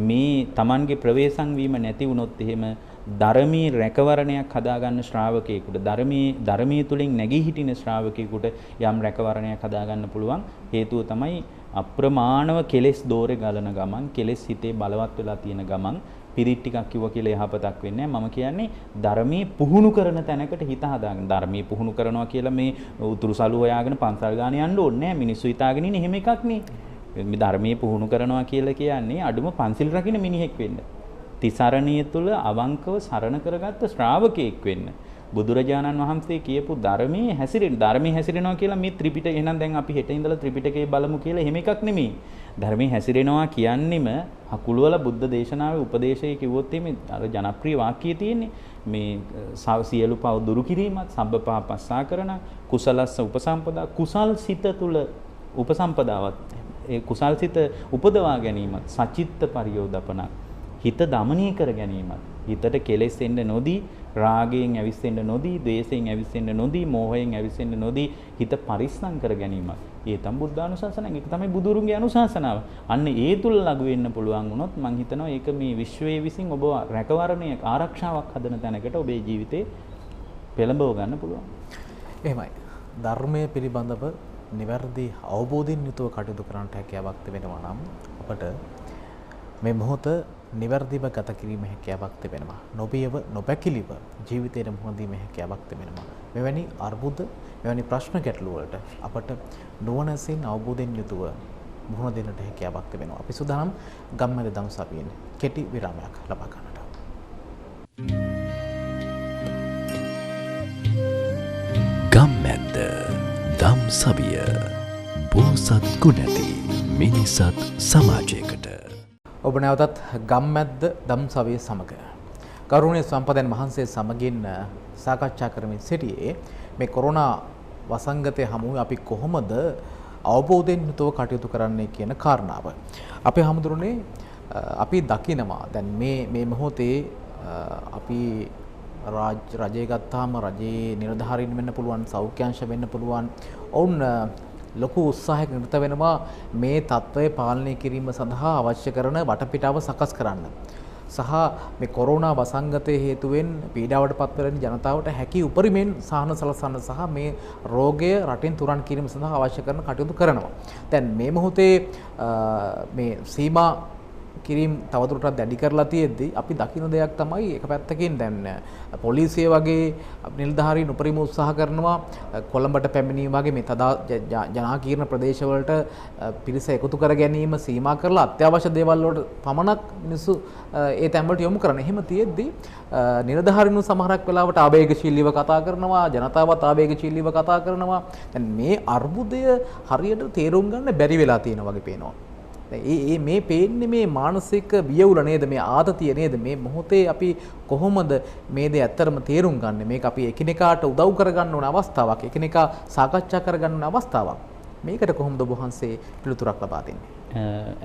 මේ Tamanගේ ප්‍රවේශම් වීම නැති වුණොත් එහෙම ධර්මී රැකවරණයක් හදාගන්න ශ්‍රාවකයෙකුට ධර්මයේ තුලින් නැගී හිටින ශ්‍රාවකයෙකුට යම් රැකවරණයක් හදාගන්න පුළුවන් හේතුව තමයි අප්‍රමාණව කෙලෙස් දෝරේ ගලන ගමන් කෙලෙස් හිතේ බලවත් වෙලා තියෙන ගමන් පිරිත් ටිකක් කිව්වා කියලා යහපතක් වෙන්නේ නැහැ. මම කියන්නේ ධර්මයේ පුහුණු කරන තැනකට හිත හදාගන්න. ධර්මයේ පුහුණු කරනවා කියලා මේ උතුරු සලුව හොයාගෙන පන්සල් ගාන යන්න ඕනේ නැහැ. මිනිස්සු හිතාගෙන ඉන්නේ එහෙම එකක් නේ. මේ ධර්මයේ පුහුණු කරනවා කියලා කියන්නේ අඩුම පන්සිල් රකින්න මිනිහෙක් වෙන්න. තිසරණිය තුල අවංකව සරණ කරගත්ත ශ්‍රාවකයෙක් වෙන්න. බුදුරජාණන් වහන්සේ කියපු ධර්මයේ හැසිරෙනවා කියලා මේ ත්‍රිපිටකය එහෙනම් දැන් අපි හෙට ඉඳලා ත්‍රිපිටකේ බලමු කියලා එහෙම එකක් නෙමෙයි. ධර්මයේ හැසිරෙනවා කියන්නෙම හකුළුවල බුද්ධ දේශනාවේ උපදේශය කිව්වොත් මේ අර ජනප්‍රිය වාක්‍යය තියෙන්නේ මේ සියලු පව දුරු කිරීමත් සබ්බපාපස්සා කරන කුසලස්ස උපසම්පදා කුසල් සිත තුල උපසම්පදාවත් ඒ කුසල්සිත උපදවා ගැනීමත් සචිත්ත පරියෝදපනක්. හිත දමනීය කර ගැනීමත්. හිතට කෙලෙස් එන්න නොදී, රාගයෙන් ඇවිස්සෙන්න නොදී, ද්වේෂයෙන් ඇවිස්සෙන්න නොදී, මෝහයෙන් ඇවිස්සෙන්න නොදී හිත පරිස්සම් කර ගැනීමත්. ඒ තමයි බුද්ධානුශාසනාව. ඒක තමයි බුදුරුන්ගේ අනුශාසනාව. අන්න ඒ තුල ලඟු වෙන්න පුළුවන් වුණොත් මම හිතනවා ඒක මේ විශ්වයේ විසින් ඔබ රැකවරණය ආරක්ෂාවක් හදන තැනකට ඔබේ ජීවිතේ පෙළඹව ගන්න පුළුවන්. එහෙමයි. ධර්මයේ පිළිබඳව නිවැරදි අවබෝධයෙන් යුතුව කටයුතු කරන්නට හැකියාවක් තිබෙනවා නම් අපට මේ මොහොත නිවැරදිව ගත කිරීම හැකියාවක් තිබෙනවා. නොබියව නොපැකිලිව ජීවිතයට මුහුණ දීමේ හැකියාවක් තිබෙනවා. මෙවැනි අර්බුද, මෙවැනි ප්‍රශ්න ගැටළු වලට අපට නුවණසින් අවබෝධයෙන් යුතුව මුහුණ දෙන්නට හැකියාවක් තිබෙනවා. අපි සූදානම් ගම්මැලි දම්සභියෙන් කෙටි විරාමයක් ලබා ගන්නට. ගම්මැද්ද දම්සභිය පෝසත් ගුණැති මිනිසත් සමාජයකට. ඔබ නැවතත් ගම්මැද්ද දම්සභිය සමග කරුණේ සම්පදන් මහන්සේ සමගින් සාකච්ඡා කරමින් සිටියේ මේ කොරෝනා වසංගතය හමුවේ අපි කොහොමද අවබෝධයෙන් යුතුව කටයුතු කරන්නේ කියන කාරණාව. අපේ හැමදෙරුනේ අපි දකිනවා දැන් මේ මොහොතේ අපි රජය ගත්තාම රජයේ නිලධාරීන් වෙන්න පුළුවන්, සෞඛ්‍යාංශ වෙන්න පුළුවන්. ඔවුන් ලොකු උත්සාහයක නිරත වෙනවා මේ තත්ත්වය පාලනය කිරීම සඳහා අවශ්‍ය කරන වටපිටාව සකස් කරන්න. සහ මේ කොරෝනා වසංගතයේ හේතුවෙන් පීඩාවට පත්වෙන ජනතාවට හැකි උපරිමෙන් සහන සලසන්න සහ මේ රෝගය රටින් තුරන් කිරීම සඳහා අවශ්‍ය කරන කටයුතු කරනවා. දැන් මේ මොහොතේ මේ සීමා කිරීම තවදුරටත් දැඩි කරලා තියෙද්දී අපි දකින්න දෙයක් තමයි එක පැත්තකින් දැන් පොලිසිය වගේ නිලධාරීන් උපරිම උත්සාහ කරනවා කොළඹට පැමිණීම වගේ මේ ජනාකීර්ණ ප්‍රදේශවලට පිරිස එකතු කර ගැනීම සීමා කරලා අත්‍යවශ්‍ය දේවල් වලට පමණක් මිනිස්සු ඒ තැන් වලට යොමු කරන. එහෙම තියෙද්දී නිලධාරීන් සමහරක් වෙලාවට ආවේගශීලීව කතා කරනවා, ජනතාවත් ආවේගශීලීව කතා කරනවා. දැන් මේ අර්බුදය හරියට තේරුම් ගන්න බැරි වෙලා තියෙනවා වගේ පේනවා. මේ පේන්නේ මේ මානසික බියවුල නේද, මේ ආතතිය නේද, මේ මොහොතේ අපි කොහොමද මේ දේ ඇත්තටම තේරුම් ගන්න? මේක අපි එකිනෙකාට උදව් කරගන්න ඕන අවස්ථාවක්, එකිනෙකා සාකච්ඡා කරගන්න ඕන අවස්ථාවක්. මේකට කොහොමද ඔබ වහන්සේ පිළිතුරක් ලබා දෙන්නේ?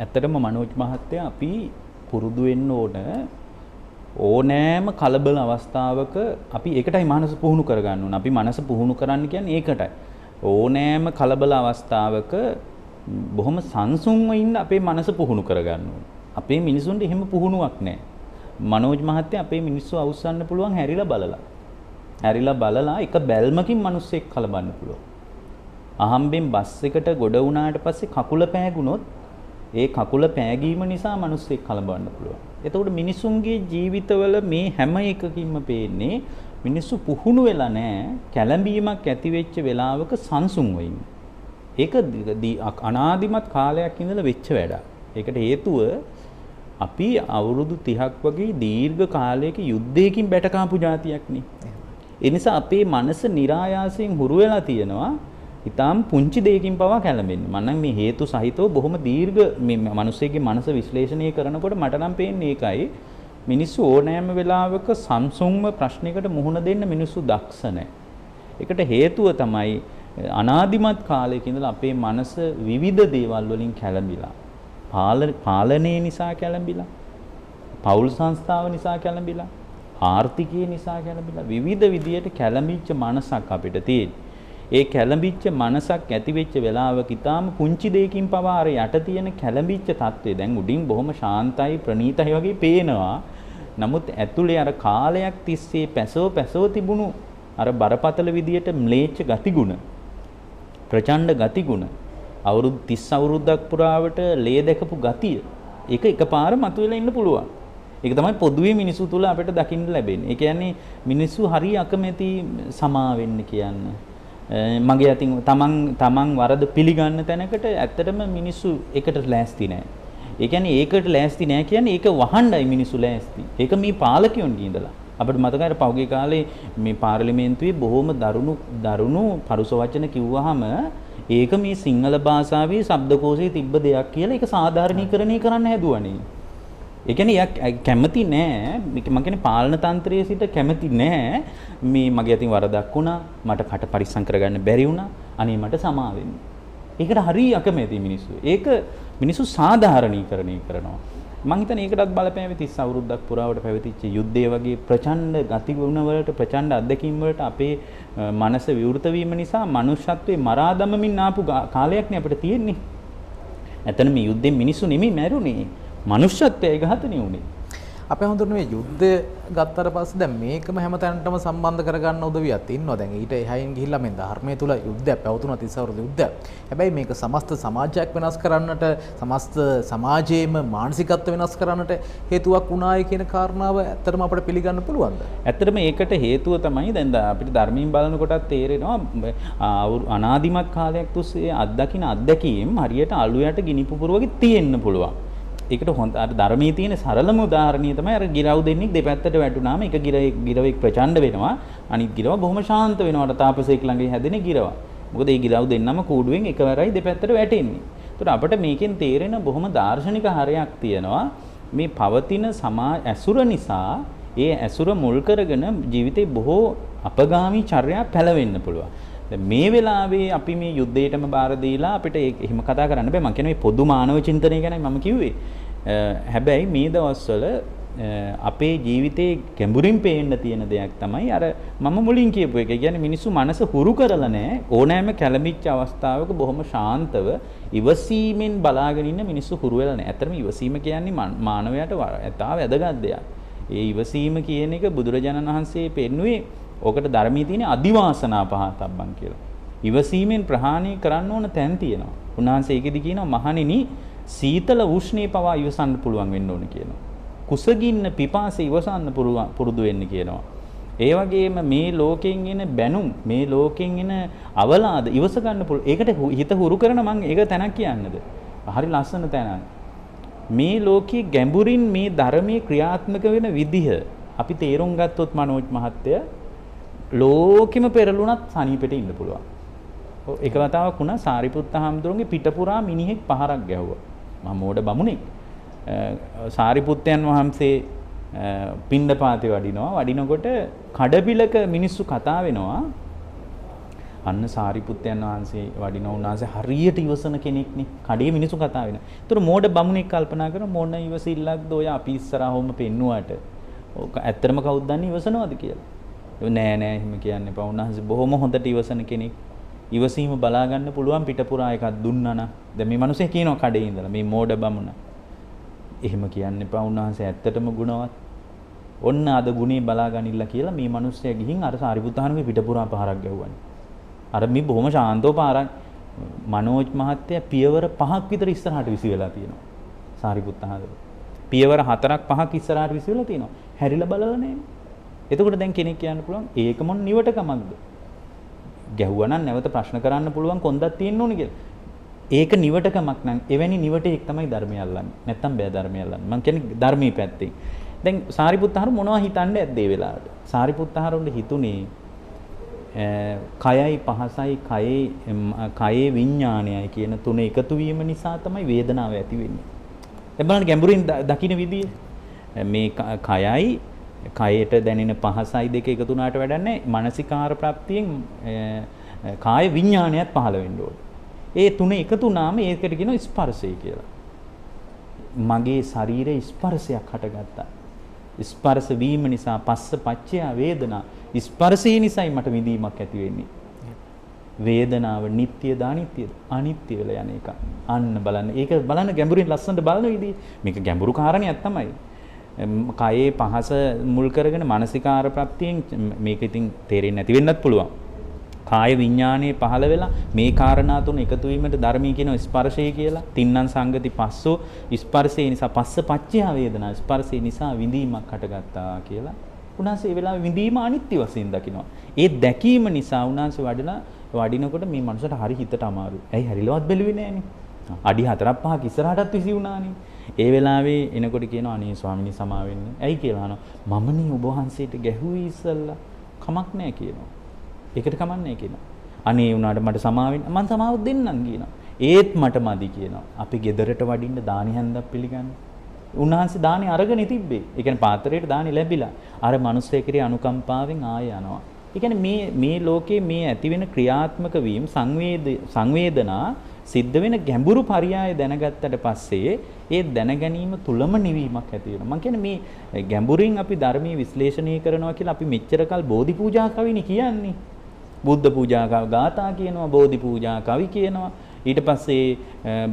ඇත්තටම මනෝජ් මහත්තයා අපි පුරුදු වෙන්න ඕනෑම කලබල අවස්ථාවක අපි ඒකටයි මනස පුහුණු කරගන්න ඕන. අපි මනස පුහුණු කරන්න කියන්නේ ඒකටයි. ඕනෑම කලබල අවස්ථාවක බොහොම සංසුන්ව ඉන්න අපේ මනස පුහුණු කරගන්න ඕනේ. අපේ මිනිසුන්ට එහෙම පුහුණුවක් නැහැ. මනෝජ් මහත්තයා අපේ මිනිස්සු අවුස්සන්න පුළුවන් හැරිලා බලලා. හැරිලා බලලා එක බැල්මකින් මිනිස්සෙක් කලබන්න පුළුවන්. අහම්බෙන් බස් එකට ගොඩ වුණාට පස්සේ කකුල පෑගුණොත් ඒ කකුල පෑගීම නිසා මිනිස්සෙක් කලබන්න පුළුවන්. එතකොට මිනිසුන්ගේ ජීවිතවල මේ හැම එකකින්ම පේන්නේ මිනිස්සු පුහුණු වෙලා නැහැ. කැළඹීමක් ඇති වෙච්ච වෙලාවක සංසුන්ව ඉන්නේ. ඒක අනාදිමත් කාලයක් ඉඳලා වෙච්ච වැඩක්. ඒකට හේතුව අපි අවුරුදු 30ක් වගේ දීර්ඝ කාලයක යුද්ධයකින් බැටකාපු જાතියක් නේ. ඒ නිසා අපේ මනස નિરાයාසයෙන් හුරු වෙලා තියෙනවා ඊටාම් පුංචි දෙයකින් පවා කැළඹෙන්න. මම නම් මේ හේතු සහිතව බොහොම දීර්ඝ මේ මිනිස්සෙගේ මනස විශ්ලේෂණය කරනකොට මට නම් පේන්නේ ඒකයි. මිනිස්සු ඕනෑම වෙලාවක සංසුන්ව ප්‍රශ්නයකට මුහුණ දෙන්න මිනිස්සු දක්ෂ නැහැ. ඒකට හේතුව තමයි අනාදිමත් කාලයක ඉඳලා අපේ මනස විවිධ දේවල් වලින් කැළඹිලා. පාලනය නිසා කැළඹිලා. පෞල් සංස්ථාව නිසා කැළඹිලා. ආර්ථිකය නිසා කැළඹිලා. විවිධ විදියට කැළඹිච්ච මනසක් අපිට තියෙනවා. ඒ කැළඹිච්ච මනසක් ඇති වෙච්ච වෙලාවක ඊටාම පුංචි දෙයකින් පවා අර යට තියෙන කැළඹිච්ච තත්ත්වය දැන් උඩින් බොහොම ශාන්තයි ප්‍රණීතයි වගේ පේනවා. නමුත් ඇතුලේ අර කාලයක් තිස්සේ පැසව තිබුණු අර බරපතල විදියට ම්ලේච්ඡ ගතිගුණ ප්‍රචණ්ඩ ගතිගුණ අවුරුදු 30 අවුරුද්දක් පුරාවට ලේ දැකපු ගතිය ඒක එකපාර මතුවෙලා ඉන්න පුළුවන්. ඒක තමයි පොදුවේ මිනිසු තුල අපිට දකින්න ලැබෙන්නේ. ඒ කියන්නේ මිනිස්සු හරි අකමැති සමා වෙන්න කියන්නේ. මගේ අතින් තමන් වරද පිළිගන්න තැනකට ඇත්තටම මිනිස්සු එකට ලෑස්ති නැහැ. ඒ කියන්නේ ඒකට ලෑස්ති නැහැ කියන්නේ ඒක වහන්නයි මිනිස්සු ලෑස්ති. ඒක මේ පාලකයන්ගේ ඉඳලා. අපිට මතකයි අර පහුගිය කාලේ මේ පාර්ලිමේන්තුවේ බොහොම දරුණු පරුස වචන කිව්වහම ඒක මේ සිංහල භාෂාවේ ශබ්දකෝෂයේ තිබ්බ දෙයක් කියලා ඒක සාධාරණීකරණය කරන්න හැදුවනේ. ඒ කියන්නේ යා කැමති නෑ මම කියන්නේ පාලන තන්ත්‍රයේ සිට කැමති නෑ මේ මගේ අතින් වරදක් වුණා මට කට පරිස්සම් කරගන්න බැරි වුණා අනේ මට සමා වෙන්න. ඒකට හරි අකමැති මිනිස්සු. ඒක මිනිස්සු සාධාරණීකරණය කරනවා. මං හිතන්නේ ඒකටත් බලපෑමේ 30 අවුරුද්දක් පුරාවට පැවතිච්ච යුද්ධය වගේ ප්‍රචණ්ඩ ගතිගුණ වලට ප්‍රචණ්ඩ අත්දැකීම් වලට අපේ මනස විවෘත වීම නිසා මනුෂ්‍යත්වයේ මරා දමමින් ආපු කාලයක්නේ අපිට තියෙන්නේ. එතන මේ යුද්ධෙන් මිනිස්සු නෙමෙයි මැරුණේ. මනුෂ්‍යත්වයේ ඝාතනය වුණේ. අපේ හඳුනන මේ යුද්ධය ගත්තට පස්සේ දැන් මේකම හැමතැනටම සම්බන්ධ කරගන්න උදවියක් ඉන්නවා. දැන් ඊට එහායින් ගිහිල්ලා මේ ධර්මයේ තුල යුද්ධයක් පැවතුණා 30 අවුරුදු යුද්ධයක්. හැබැයි මේක සමස්ත සමාජයක් වෙනස් කරන්නට, සමස්ත සමාජයේම මානසිකත්ව වෙනස් කරන්නට හේතුවක් වුණායි කියන කාරණාව ඇත්තටම අපිට පිළිගන්න පුළුවන්ද? ඇත්තටම ඒකට හේතුව තමයි දැන් අපිට ධර්මයෙන් බලනකොටත් තේරෙනවා අනාදිමත් කාලයක් තුස්සේ අත්දකින්න අත්දැකීම් හරියට අලුයට ගිනි පුපුර වගේ තියෙන්න පුළුවන්. ඒකට හොඳ අර ධර්මයේ තියෙන සරලම උදාහරණය තමයි අර ගිරව් දෙන්නෙක් දෙපැත්තට වැටුනාම එක ගිරවෙක් ප්‍රචණ්ඩ වෙනවා අනිත් ගිරව බොහොම ශාන්ත වෙනවා අර තාපසෙක් ළඟ හැදෙන ගිරව. මොකද මේ ගිරව් දෙන්නම කූඩුවෙන් එකවරයි දෙපැත්තට වැටෙන්නේ. ඒතකොට අපිට මේකෙන් තේරෙන බොහොම දාර්ශනික හරයක් තියෙනවා. මේ පවතින ඇසුර නිසා ඒ ඇසුර මුල් කරගෙන ජීවිතේ බොහෝ අපගාමී චර්යා පැලවෙන්න පුළුවන්. මේ වෙලාවේ අපි මේ යුද්ධයටම බාර දීලා අපිට එහෙම කතා කරන්න බෑ. මම කියන්නේ පොදු මානව චින්තනය ගැනයි මම කිව්වේ. හැබැයි මේ දවස්වල අපේ ජීවිතේ ගැඹුරින් පේන්න තියෙන දෙයක් තමයි අර මම මුලින් කියපු එක. ඒ කියන්නේ මිනිස්සු මනස හුරු කරලා නැහැ. ඕනෑම කැළඹිච්ච අවස්ථාවක බොහොම ශාන්තව ඉවසීමෙන් බලාගෙන ඉන්න මිනිස්සු හුරු වෙලා නැහැ. ඇත්තටම ඉවසීම කියන්නේ මානවයාට ඇතා වැදගත් දෙයක්. ඒ ඉවසීම කියන එක බුදුරජාණන් වහන්සේ පෙන්වුවේ ඕකට ධර්මයේ තියෙන අදිවාසනා පහතබ්බන් කියලා. ඉවසීමෙන් ප්‍රහාණය කරන්න ඕන තැන් තියෙනවා. උන්වහන්සේ ඒකෙදි කියනවා මහණෙනි සීතල උෂ්ණේ පවා ඉවසන්න පුළුවන් වෙන්න ඕන කියනවා. කුසගින්න පිපාසය ඉවසන්න පුරුදු වෙන්න කියනවා. ඒ වගේම මේ ලෝකෙන් එන බැනුම්, මේ ලෝකෙන් එන අවලාද ඉවස ගන්න පුළුවන්. ඒකට හිත හුරු කරන මම ඒක තැනක් කියන්නද? හරි ලස්සන තැනක්. මේ ලෝකයේ ගැඹුරින් මේ ධර්මයේ ක්‍රියාත්මක වෙන විදිහ අපි තේරුම් ගත්තොත් මනෝජ් මහත්තයා ලෝකෙම පෙරළුණත් සනීපෙට ඉන්න පුළුවන්. එක වතාවක් වුණා සාරිපුත්ත හාමුදුරුවන්ගේ පිට පුරා මිනිහෙක් පහරක් ගැහුවා. මම මෝඩ බමුණෙක්. සාරිපුත්තයන් වහන්සේ පිණ්ඩපාතේ වඩිනකොට කඩපිලක මිනිස්සු කතා වෙනවා. අන්න සාරිපුත්තයන් වහන්සේ උන්වහන්සේ හරියට ඉවසන කෙනෙක්නේ. කඩේ මිනිස්සු කතා වෙනවා. ඒතර මෝඩ බමුණෙක් කල්පනා කරන මොන ඉවසිල්ලක්ද ඔය අපි ඉස්සරහවම පෙන්නුවාට. ඔක ඇත්තටම කවුද දන්නේ ඉවසනවද කියලා. නෑ එහෙම කියන්න එපා. උන්වහන්සේ බොහොම හොඳට ඉවසන කෙනෙක්. ඉවසීම බලා ගන්න පුළුවන් පිට පුරා එකක් දුන්නා නම්. දැන් මේ මිනිස්සේ කියනවා කඩේ ඉඳලා මේ මෝඩ බමුණ. එහෙම කියන්න එපා. උන්වහන්සේ ඇත්තටම ගුණවත්. ඔන්න අද ගුණේ බලා ගනින්න කියලා මේ මිනිස්සයා ගිහින් අර සාරිපුත්තාණන්ගේ පිට පුරා පහරක් ගැහුවානේ. අර මේ බොහොම ශාන්තව පාරක් මනෝජ් මහත්තයා පියවර 5ක් විතර ඉස්සරහට විසි වෙලා තියෙනවා. සාරිපුත්තාණන්. පියවර 4ක් 5ක් ඉස්සරහට විසි වෙලා තියෙනවා. හැරිලා බලලා නැහැ. එතකොට දැන් කෙනෙක් කියන්න පුළුවන් ඒක මොන නිවටකමක්ද? ගැහුවා නම් නැවත ප්‍රශ්න කරන්න පුළුවන් කොන්දක් තියෙන්න ඕනේ කියලා. ඒක නිවටකමක් නම් එවැනි නිවටෙක් තමයි ධර්මය අල්ලන්නේ. නැත්තම් බෑ ධර්මය අල්ලන්නේ. මම කියන්නේ ධර්මයේ පැත්තෙන්. දැන් සාරිපුත්තහරු මොනවා හිතන්නේ ඇද්ද ඒ වෙලාවට? සාරිපුත්තහරුන්ට හිතුනේ කයයි පහසයි කයේ විඥානයයි කියන තුන එකතු වීම නිසා තමයි වේදනාව ඇති වෙන්නේ. දැන් බලන්න ගැඹුරින් දකින්න විදිය. මේ කයයි කයට දැනෙන පහසයි දෙක එකතු වුණාට වැඩක් නැහැ. මානසිකාර ප්‍රාප්තියෙන් කාය විඥානයත් පහළ වෙන්න ඕනේ. ඒ තුන එකතු වුණාම ඒකට කියනවා ස්පර්ශය කියලා. මගේ ශරීරයේ ස්පර්ශයක් හටගත්තා. ස්පර්ශ වීම නිසා පස්ස පච්චය වේදනා. ස්පර්ශය නිසායි මට විඳීමක් ඇති වෙන්නේ. වේදනාව නිට්ටියද අනිත්‍යද? අනිත්‍ය වෙලා යන එක. අන්න බලන්න. ඒක බලන්න ගැඹුරින් ලස්සනට බලන විදිහ. මේක ගැඹුරු කාරණයක් තමයි. කයේ පහස මුල් කරගෙන මානසිකාර ප්‍රත්‍යයෙන් මේක ඉතින් තේරෙන්නේ නැති වෙන්නත් පුළුවන්. කාය විඥානයේ පහළ වෙලා මේ කාරණා තුන එකතු වීමට ධර්මී කියන ස්පර්ශය කියලා. තින්නම් සංගති පස්සෝ ස්පර්ශය නිසා පස්ස පච්චය වේදනා. ස්පර්ශය නිසා විඳීමක් හටගත්තා කියලා. උන්වහන්සේ ඒ වෙලාවේ විඳීම අනිත්‍ය වශයෙන් දකිනවා. ඒ දැකීම නිසා උන්වහන්සේ වඩිනකොට මේ මනුස්සට හරි හිතට අමාරුයි. ඇයි හැරිලවත් බැලුවේ නෑනේ. අඩි 4ක් 5ක් ඉස්සරහටත් විසි වුණානේ. ඒ වෙලාවේ එනකොට කියනවා අනේ ස්වාමිනී සමා වෙන්න. ඇයි කියලා අහනවා. මමනේ ඔබ වහන්සේට ගැහුවේ ඉස්සල්ලා. කමක් නෑ කියනවා. ඒකට කමක් නෑ කියනවා. අනේ උනාට මට සමා වෙන්න. මං සමාව දෙන්නම් කියනවා. ඒත් මට මදි කියනවා. අපි ගෙදරට වඩින්න දානි හන්දක් පිළිගන්න. උන්වහන්සේ දානි අරගෙන තිබ්බේ. ඒ කියන්නේ පාත්‍රයට දානි ලැබිලා. අර මිනිස්සෙ කෙරේ අනුකම්පාවෙන් ආය යනවා. ඒ කියන්නේ මේ ලෝකේ මේ ඇති වෙන ක්‍රියාත්මක වීම සංවේදනා සිද්ධ වෙන ගැඹුරු පරියාය දැනගත්තට පස්සේ ඒ දැනගැනීම තුලම නිවීමක් ඇති වෙනවා. මම කියන්නේ මේ ගැඹුරින් අපි ධර්මයේ විශ්ලේෂණය කරනවා කියලා අපි මෙච්චර කල් බෝධි පූජා කවිනේ කියන්නේ. බුද්ධ පූජා ගාථා කියනවා, බෝධි පූජා කවි කියනවා. ඊට පස්සේ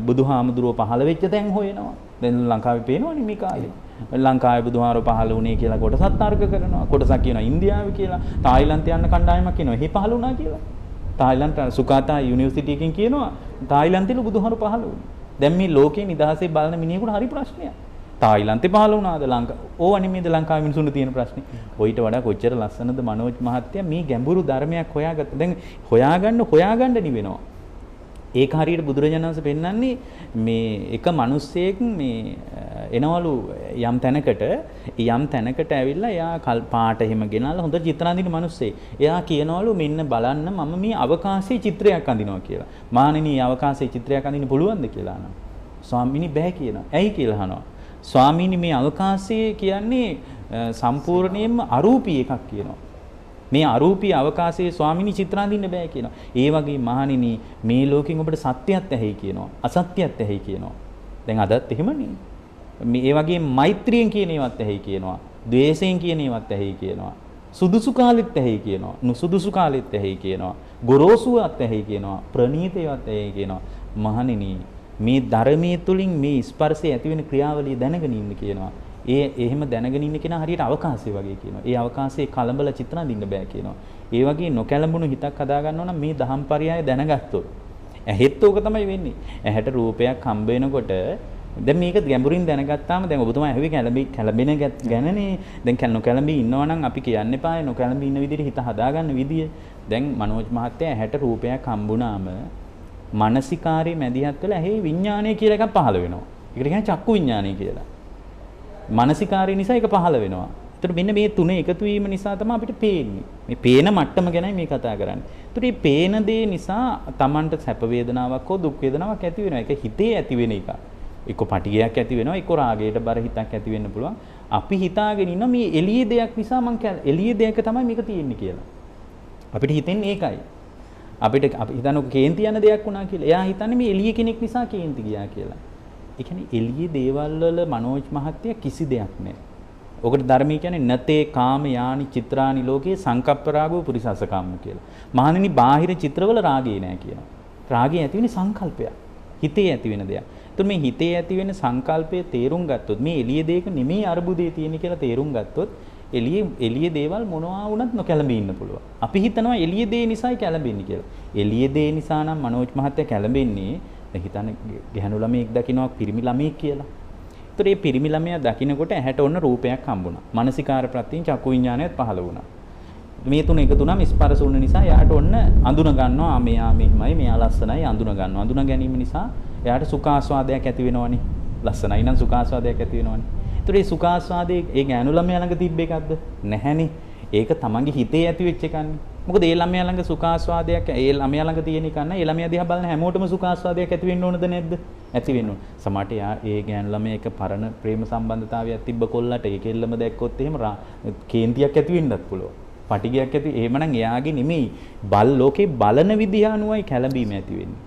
බුදුහාමුදුරුවෝ පහළ වෙච්ච තැන් හොයනවා. දැන් ලංකාවේ පේනවනේ මේ කාලේ. ලංකාවේ බුදුහාරෝ පහළ වුණේ කියලා කොටසක් තර්ක කරනවා. කොටසක් කියනවා ඉන්දියාවේ කියලා. තායිලන්තේ යන කණ්ඩායමක් කියනවා එහි පහළ වුණා කියලා. තායිලන්ත සුකාතා යුනිවර්සිටි එකකින් කියනවා තායිලන්තේ බුදුහාරෝ පහළ වුණා. දැන් මේ ලෝකේ නිදහසේ බලන මිනිහෙකුට හරි ප්‍රශ්නයක්. තායිලන්තේ පහළ වුණාද ඕවා නෙමෙයිද ලංකාවේ මිනිසුන්ට තියෙන ප්‍රශ්නේ. ඔయిత වඩා කොච්චර ලස්සනද මනෝජ් මහත්තයා මේ ගැඹුරු ධර්මයක් හොයාගත්තා. දැන් හොයාගන්න නිවෙනවා. ඒක හරියට බුදුරජාණන් වහන්සේ පෙන්වන්නේ මේ එක මිනිස්සෙක් මේ එනවලු යම් තැනකට ඇවිල්ලා එයා පාට එහෙම ගෙනල්ලා හොඳ චිත්‍ර අඳින මිනිස්සෙක්. එයා කියනවලු මෙන්න බලන්න මම මේ අවකාශයේ චිත්‍රයක් අඳිනවා කියලා. මානෙනී අවකාශයේ චිත්‍රයක් අඳින්න පුළුවන්ද කියලා අහනවා. ස්වාමීනි බෑ කියනවා. ඇයි කියලා අහනවා. ස්වාමීනි මේ අවකාශයේ කියන්නේ සම්පූර්ණයෙන්ම අරූපී එකක් කියනවා. මේ අරූපී අවකාශයේ ස්වාමීනි චිත්‍ර අඳින්න බෑ කියනවා. ඒ වගේ මහණෙනි මේ ලෝකෙන් ඔබට සත්‍යයත් ඇහි කියනවා. අසත්‍යයත් ඇහි කියනවා. දැන් අදත් එහෙමනේ. මේ වගේ මෛත්‍රියෙන් කියන ඒවාත් ඇහි කියනවා. ද්වේෂයෙන් කියන ඒවාත් ඇහි කියනවා. සුදුසු කාලෙත් ඇහි කියනවා. නුසුදුසු කාලෙත් ඇහි කියනවා. ගොරෝසුවත් ඇහි කියනවා. ප්‍රණීතයවත් ඇහි කියනවා. මහණෙනි මේ ධර්මයේ තුලින් මේ ස්පර්ශය ඇති වෙන ක්‍රියාවලිය දැනගෙන ඉන්න කියනවා. එහෙම දැනගෙන ඉන්න කෙනා හරියට අවකාශය වගේ කියනවා. ඒ අවකාශයේ කලබල චිත්‍ර අඳින්න බෑ කියනවා. ඒ වගේ නොකැලඹුණු හිතක් හදා ගන්නවා නම් මේ දහම් පරයය දැනගත්තොත් ඇහෙත් ඕක තමයි වෙන්නේ. ඇහැට රූපයක් හම්බ වෙනකොට දැන් මේක ගැඹුරින් දැනගත්තාම දැන් ඔබතුමා ඇහුවේ කැළඹෙන ගැනනේ. දැන් නොකැළඹී ඉන්නවා නම් අපි කියන්න එපායි නොකැළඹී ඉන්න විදිහට හිත හදාගන්න විදිය. දැන් මනෝජ් මහත්තයා ඇහැට රූපයක් හම්බුනාම මානසිකාරයේ මැදිහත් වෙලා ඇහි විඥානය කියලා එකක් පහළ වෙනවා. ඒකට කියන්නේ චක්කු විඥානය කියලා. මානසිකාරය නිසා ඒක පහළ වෙනවා. ඒතර මෙන්න මේ තුන එකතු වීම නිසා තමයි අපිට පේන්නේ. මේ පේන මට්ටම ගැනයි මේ කතා කරන්නේ. ඒතර මේ පේන දේ නිසා Tamanට සැප වේදනාවක් හෝ දුක් වේදනාවක් ඇති වෙනවා. ඒක හිතේ ඇති වෙන එක. එක්ක පටිගයක් ඇති වෙනවා, එක්ක රාගයට බර හිතක් ඇති වෙන්න පුළුවන්. අපි හිතාගෙන ඉන්න මේ එළියේ දෙයක් නිසා එළියේ දෙයක තමයි මේක තියෙන්නේ කියලා. අපිට හිතෙන්නේ ඒකයි. අපි හිතන්නේ කේන්ති යන දෙයක් වුණා කියලා. එයා හිතන්නේ මේ එළියේ කෙනෙක් නිසා කේන්ති ගියා කියලා. ඒ කියන්නේ එළියේ දේවල් වල මනෝජ් මහත්තයා කිසි දෙයක් නැහැ. ඔකට ධර්මී කියන්නේ නතේ කාම යානි චිත්‍රානි ලෝකේ සංකප්පරාගෝ පුරිසසකම්ම කියලා. මහණෙනි බාහිර චිත්‍රවල රාගේ නැහැ කියනවා. රාගේ ඇති වෙන්නේ සංකල්පයක්. හිතේ ඇති වෙන දෙයක්. එතකොට මේ හිතේ ඇති වෙන සංකල්පයේ තේරුම් ගත්තොත් මේ එළියේ දෙයක නෙමෙයි අරුබුදේ තියෙන කියලා තේරුම් ගත්තොත් එළියේ දේවල් මොනවා වුණත් නොකැළඹී ඉන්න පුළුවන්. අපි හිතනවා එළියේ දේ නිසායි කැළඹෙන්නේ කියලා. එළියේ දේ නිසා නම් මනෝජ් මහත්තයා කැළඹෙන්නේ දැන් හිතන්නේ ගැහණු ළමයෙක් දකින්නවා පිරිමි ළමයෙක් කියලා. ඒතර මේ පිරිමි ළමයා දකින්නකොට ඇහැට ඔන්න රූපයක් හම්බුණා. මානසිකාර ප්‍රත්‍යයෙන් චක්කු විඥානයත් පහළ වුණා. මේ තුන එකතු වුණාම ස්පර්ශ වුණ නිසා එයාට ඔන්න අඳුන ගන්නවා මෙයා මෙහිමයි මෙයා ලස්සනයි අඳුන ගන්නවා. අඳුන ගැනීම නිසා එයාට සුඛාස්වාදයක් ඇති වෙනවනේ. ලස්සනයි නම් සුඛාස්වාදයක් ඇති වෙනවනේ. ඒතර මේ සුඛාස්වාදයේ ඒ ගැහණු ළමයා ළඟ තිබ්බ එකක්ද? නැහැනේ. ඒක තමන්ගේ හිතේ ඇති වෙච්ච එකන්නේ. මොකද ඒ ළමයා ළඟ සුඛාස්වාදයක් ඒ ළමයා ළඟ තියෙන එක නෑ. ඒ ළමයා දිහා බලන හැමෝටම සුඛාස්වාදයක් ඇති වෙන්න ඕනද නැද්ද? ඇති වෙන්න ඕන. සමහරට ඒ ගැහණු ළමයා එක පරණ ප්‍රේම සම්බන්ධතාවයක් තිබ්බ කොල්ලට ඒ කෙල්ලම දැක්කොත් එහෙම කේන්තියක් ඇති වෙන්නත් පුළුවන්. පටිගයක් ඇති. එහෙමනම් එයාගේ නෙමෙයි. ලෝකේ බලන විදිහ අනුවයි කැළඹීම ඇති වෙන්නේ.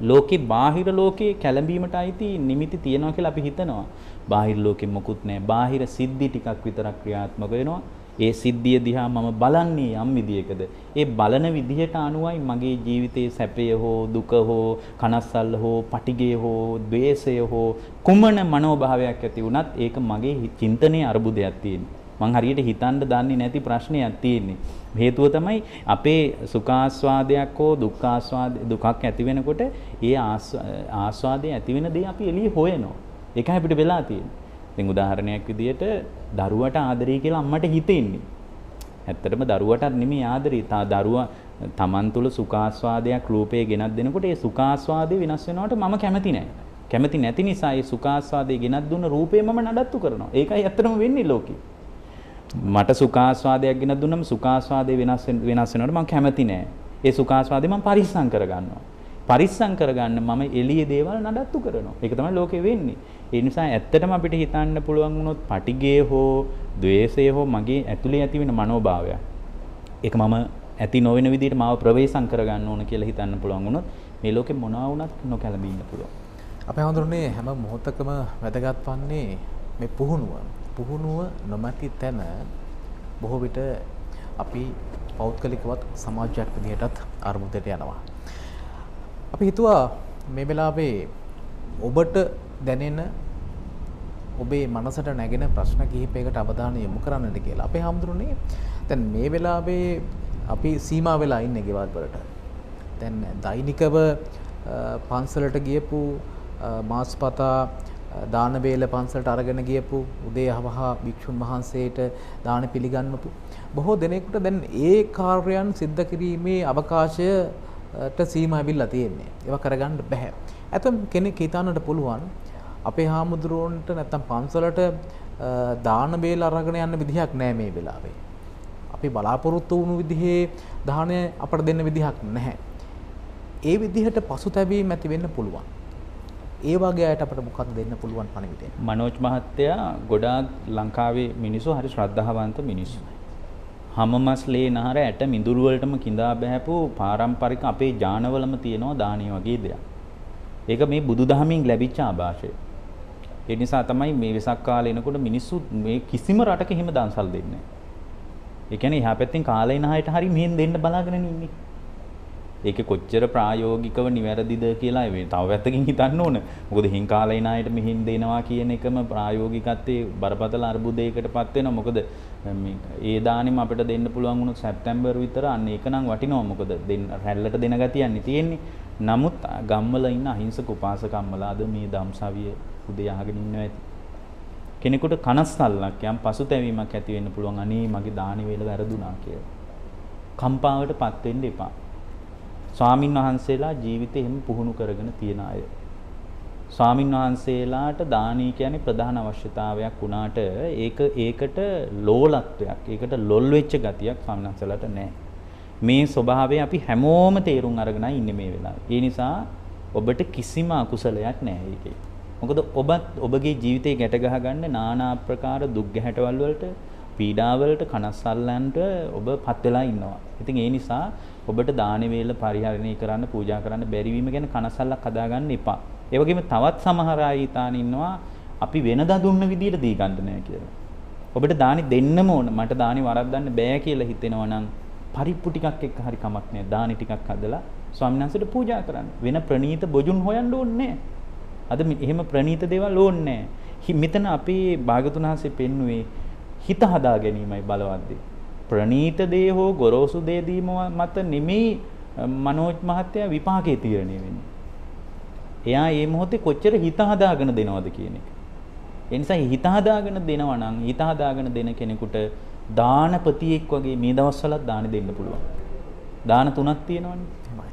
ලෝකේ බාහිර ලෝකේ කැළඹීමට අයිති නිමිති තියනවා කියලා අපි හිතනවා. බාහිර ලෝකෙ මොකුත් නැහැ. බාහිර සිද්ධි ටිකක් විතරක් ක්‍රියාත්මක වෙනවා. ඒ සිද්ධිය දිහා මම බලන්නේ යම් විදියකද. ඒ බලන විදිහට අනුවයි මගේ ජීවිතයේ සැපය හෝ දුක හෝ කනස්සල්ල හෝ පටිගය හෝ ද්වේෂය හෝ කුමන මනෝභාවයක් ඇති වුණත් ඒක මගේ චින්තනයේ අරුබුදයක් තියෙනවා. මං හරියට හිතන්න දන්නේ නැති ප්‍රශ්නයක් තියෙන්නේ. හේතුව තමයි අපේ සුඛාස්වාදයක් හෝ දුකක් ඇති වෙනකොට ඒ ආස්වාදයේ ඇති වෙන දේ අපි එළියේ හොයනවා. ඒකයි අපිට වෙලා තියෙන්නේ. දැන් උදාහරණයක් විදියට දරුවට ආදරේ කියලා අම්මට හිතෙන්නේ. ඇත්තටම දරුවටත් නෙමෙයි ආදරේ. දරුවා Taman තුල සුඛාස්වාදයක් රූපේ ගෙනත් දෙනකොට ඒ සුඛාස්වාදේ වෙනස් වෙනවට මම කැමති නැහැ. කැමති නැති නිසා ඒ සුඛාස්වාදේ ගෙනත් දුන්න රූපේ මම නඩත්තු කරනවා. ඒකයි ඇත්තටම වෙන්නේ ලෝකේ. මට සුඛාස්වාදයක් ගෙනත් දුන්නම සුඛාස්වාදේ වෙනස් වෙනවට මම කැමති නැහැ. ඒ සුඛාස්වාදේ මම පරිස්සම් කරගන්නවා. පරිස්සම් කරගන්න මම එළියේ දේවල් නඩත්තු කරනවා. ඒක තමයි ලෝකේ වෙන්නේ. ඒ නිසා ඇත්තටම අපිට හිතන්න පුළුවන් වුණොත් පටිගය හෝ ද්වේෂය හෝ මගේ ඇතුලේ ඇති වෙන මනෝභාවය. ඒක මම ඇති නොවන විදිහට මාව ප්‍රවේශම් කරගන්න ඕන කියලා හිතන්න පුළුවන් වුණොත් මේ ලෝකේ මොනවා වුණත් නොකැළඹී ඉන්න පුළුවන්. අපේ හඳුරන්නේ හැම මොහොතකම වැදගත් වන්නේ මේ පුහුණුව නොමැති තැන බොහෝ විට අපි පෞද්ගලිකවත් සමාජයක් විදිහටත් අර්බුදයට යනවා. අපි හිතුවා මේ වෙලාවේ ඔබට දැනෙන ඔබේ මනසට නැගෙන ප්‍රශ්න කිහිපයකට අවධානය යොමු කරන්නට කියලා. අපේ හඳුරන්නේ දැන් මේ වෙලාවේ අපි සීමා වෙලා ඉන්නේ ගෙවල් වලට. දැන් දෛනිකව පන්සලට ගියපු මාස්පතා දාන වේල පන්සලට අරගෙන ගියපු උදේ හවහ භික්ෂුන් වහන්සේට දාන පිළිගන්වපු බොහෝ දෙනෙකුට දැන් ඒ කාර්යයන් සිද්ධ කිරීමේ අවකාශයට සීමා ඇවිල්ලා තියෙන්නේ. ඒවා කරගන්න බෑ. ඇතම් කෙනෙක් හිතන්නට පුළුවන් අපේ හාමුදුරුවන්ට නැත්තම් පන්සලට දාන වේල අරගෙන යන්න විදිහක් නෑ මේ වෙලාවේ. අපි බලාපොරොත්තු වුණු විදිහේ දාහනය අපට දෙන්න විදිහක් නැහැ. ඒ විදිහට පසුතැවීම ඇති වෙන්න පුළුවන්. ඒ වගේ අයට අපිට මොකක්ද දෙන්න පුළුවන් පණිවිඩය? මනෝජ් මහත්තයා ගොඩාක් ලංකාවේ මිනිස්සු හරි ශ්‍රද්ධාවන්ත මිනිස්සු. හැමමස්ලේ නහර ඇට මිදුළු වලටම கிඳා බහැපු පාරම්පරික අපේ ජානවලම තියෙනවා දානිය වගේ දෙයක්. ඒක මේ බුදුදහමින් ලැබිච්ච ආభాෂය. ඒ නිසා තමයි මේ වෙසක් කාලේ එනකොට මිනිස්සු මේ කිසිම රටක හිම දන්සල් දෙන්නේ නැහැ. ඒ කියන්නේ එහා පැත්තෙන් කාලේ නහයට හරි මෙහෙන් දෙන්න බලාගෙන ඉන්නේ. ඒක කොච්චර ප්‍රායෝගිකව නිවැරදිද කියලා තව පැත්තකින් හිතන්න ඕන. මොකද හින් කාලේ ණයට මෙහින් දෙනවා කියන එකම ප්‍රායෝගිකත්වයේ බරපතල අර්බුදයකටපත් වෙනවා. මොකද මේ ඒ දානෙම අපිට දෙන්න පුළුවන් වුණොත් සැප්තැම්බර් විතර අන්න ඒක නම් වටිනවා. මොකද රැල්ලට දෙන ගතියන්නේ තියෙන්නේ. නමුත් ගම්වල ඉන්න අහිංසක උපාසකම්මලා අද මේ ධම්සවිය උදේ අහගෙන ඉන්නවා ඇති. කෙනෙකුට කනස්සල්ලක් යම් පසුතැවීමක් ඇති වෙන්න පුළුවන්. අනේ මගේ දානෙ වේල වැරදුනා කියලා. කම්පාවටපත් වෙන්න එපා. ස්වාමින් වහන්සේලා ජීවිතේ එහෙම පුහුණු කරගෙන තියන අය. ස්වාමින් වහන්සේලාට දානීය කියන්නේ ප්‍රධාන අවශ්‍යතාවයක් වුණාට ඒකට ලෝලත්වයක්, ඒකට ලොල් වෙච්ච ගතියක් ස්වාමින් වහන්සේලාට නැහැ. මේ ස්වභාවය අපි හැමෝම තේරුම් අරගෙන ඉන්නේ මේ වෙලාවේ. ඒ නිසා ඔබට කිසිම අකුසලයක් නැහැ ඒකේ. මොකද ඔබගේ ජීවිතේ ගැට ගහගන්න নানা ආකාර දුක් ගැහැටවල් වලට, පීඩාවලට, කනස්සල්ලන්ට ඔබ පත් වෙලා ඉන්නවා. ඉතින් ඒ නිසා ඔබට දාන වේල පරිහරණය කරන්න, පූජා කරන්න බැරි වීම ගැන කනස්සල්ලක් හදාගන්න එපා. ඒ වගේම තවත් සමහර අය හිතාන ඉන්නවා අපි වෙනදා දුන්න විදියට දී ගන්න නැහැ කියලා. ඔබට දානි දෙන්නම ඕන. මට දානි වරද්දන්න බෑ කියලා හිතෙනවා නම් පරිප්පු ටිකක් එක්ක හරි කමක් නැහැ. දානි ටිකක් හදලා ස්වාමීන් වහන්සේට පූජා කරන්න. වෙන ප්‍රණීත බොජුන් හොයන්න ඕනේ නැහැ. අද එහෙම ප්‍රණීත දේවල් ඕනේ නැහැ. මෙතන අපේ භාගතුන් වහන්සේ පෙන්වුවේ හිත හදා ගැනීමයි බලවත්දී. ප්‍රණීත දේ හෝ ගොරෝසු දේ දීම මත නෙමෙයි මනෝජ් මහත්තයා විපාකේ තීරණය වෙන්නේ. එයා මේ මොහොතේ කොච්චර හිත හදාගෙන දෙනවද කියන එක. ඒ නිසා හිත හදාගෙන දෙනවා නම් හිත හදාගෙන දෙන කෙනෙකුට දානපතියෙක් වගේ මේ දවස්වලත් දාන දෙන්න පුළුවන්. දාන තුනක් තියෙනවනේ.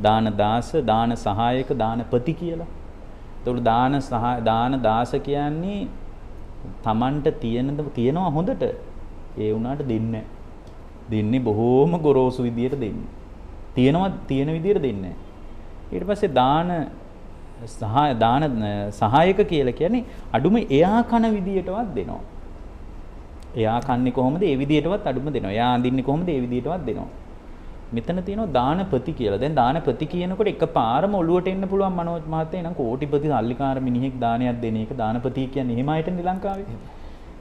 දාන දාස, දාන සහායක, දානපති කියලා. ඒතකොට දාන දාස කියන්නේ Tamanට තියෙනවා හොඳට. ඒ වුණාට දෙන්නේ දෙන්නේ බොහෝම ගොරෝසු විදියට දෙන්නේ. තියෙන විදියට දෙන්නේ. ඊට පස්සේ දාන සහායක කියලා කියන්නේ අඩුම එයා කන විදියටවත් දෙනවා. එයා කන්නේ කොහොමද? ඒ විදියටවත් අඩුම දෙනවා. එයා අඳින්නේ කොහොමද? ඒ විදියටවත් දෙනවා. මෙතන තියෙනවා දානපති කියලා. දැන් දානපති කියනකොට එකපාරම ඔළුවට එන්න පුළුවන් මනෝජ් මහත්තයා නම් කෝටිපති සල්ලිකාර මිනිහෙක් දානයක් දෙන එක දානපති කියන්නේ එහෙම අයටනේ ලංකාවේ.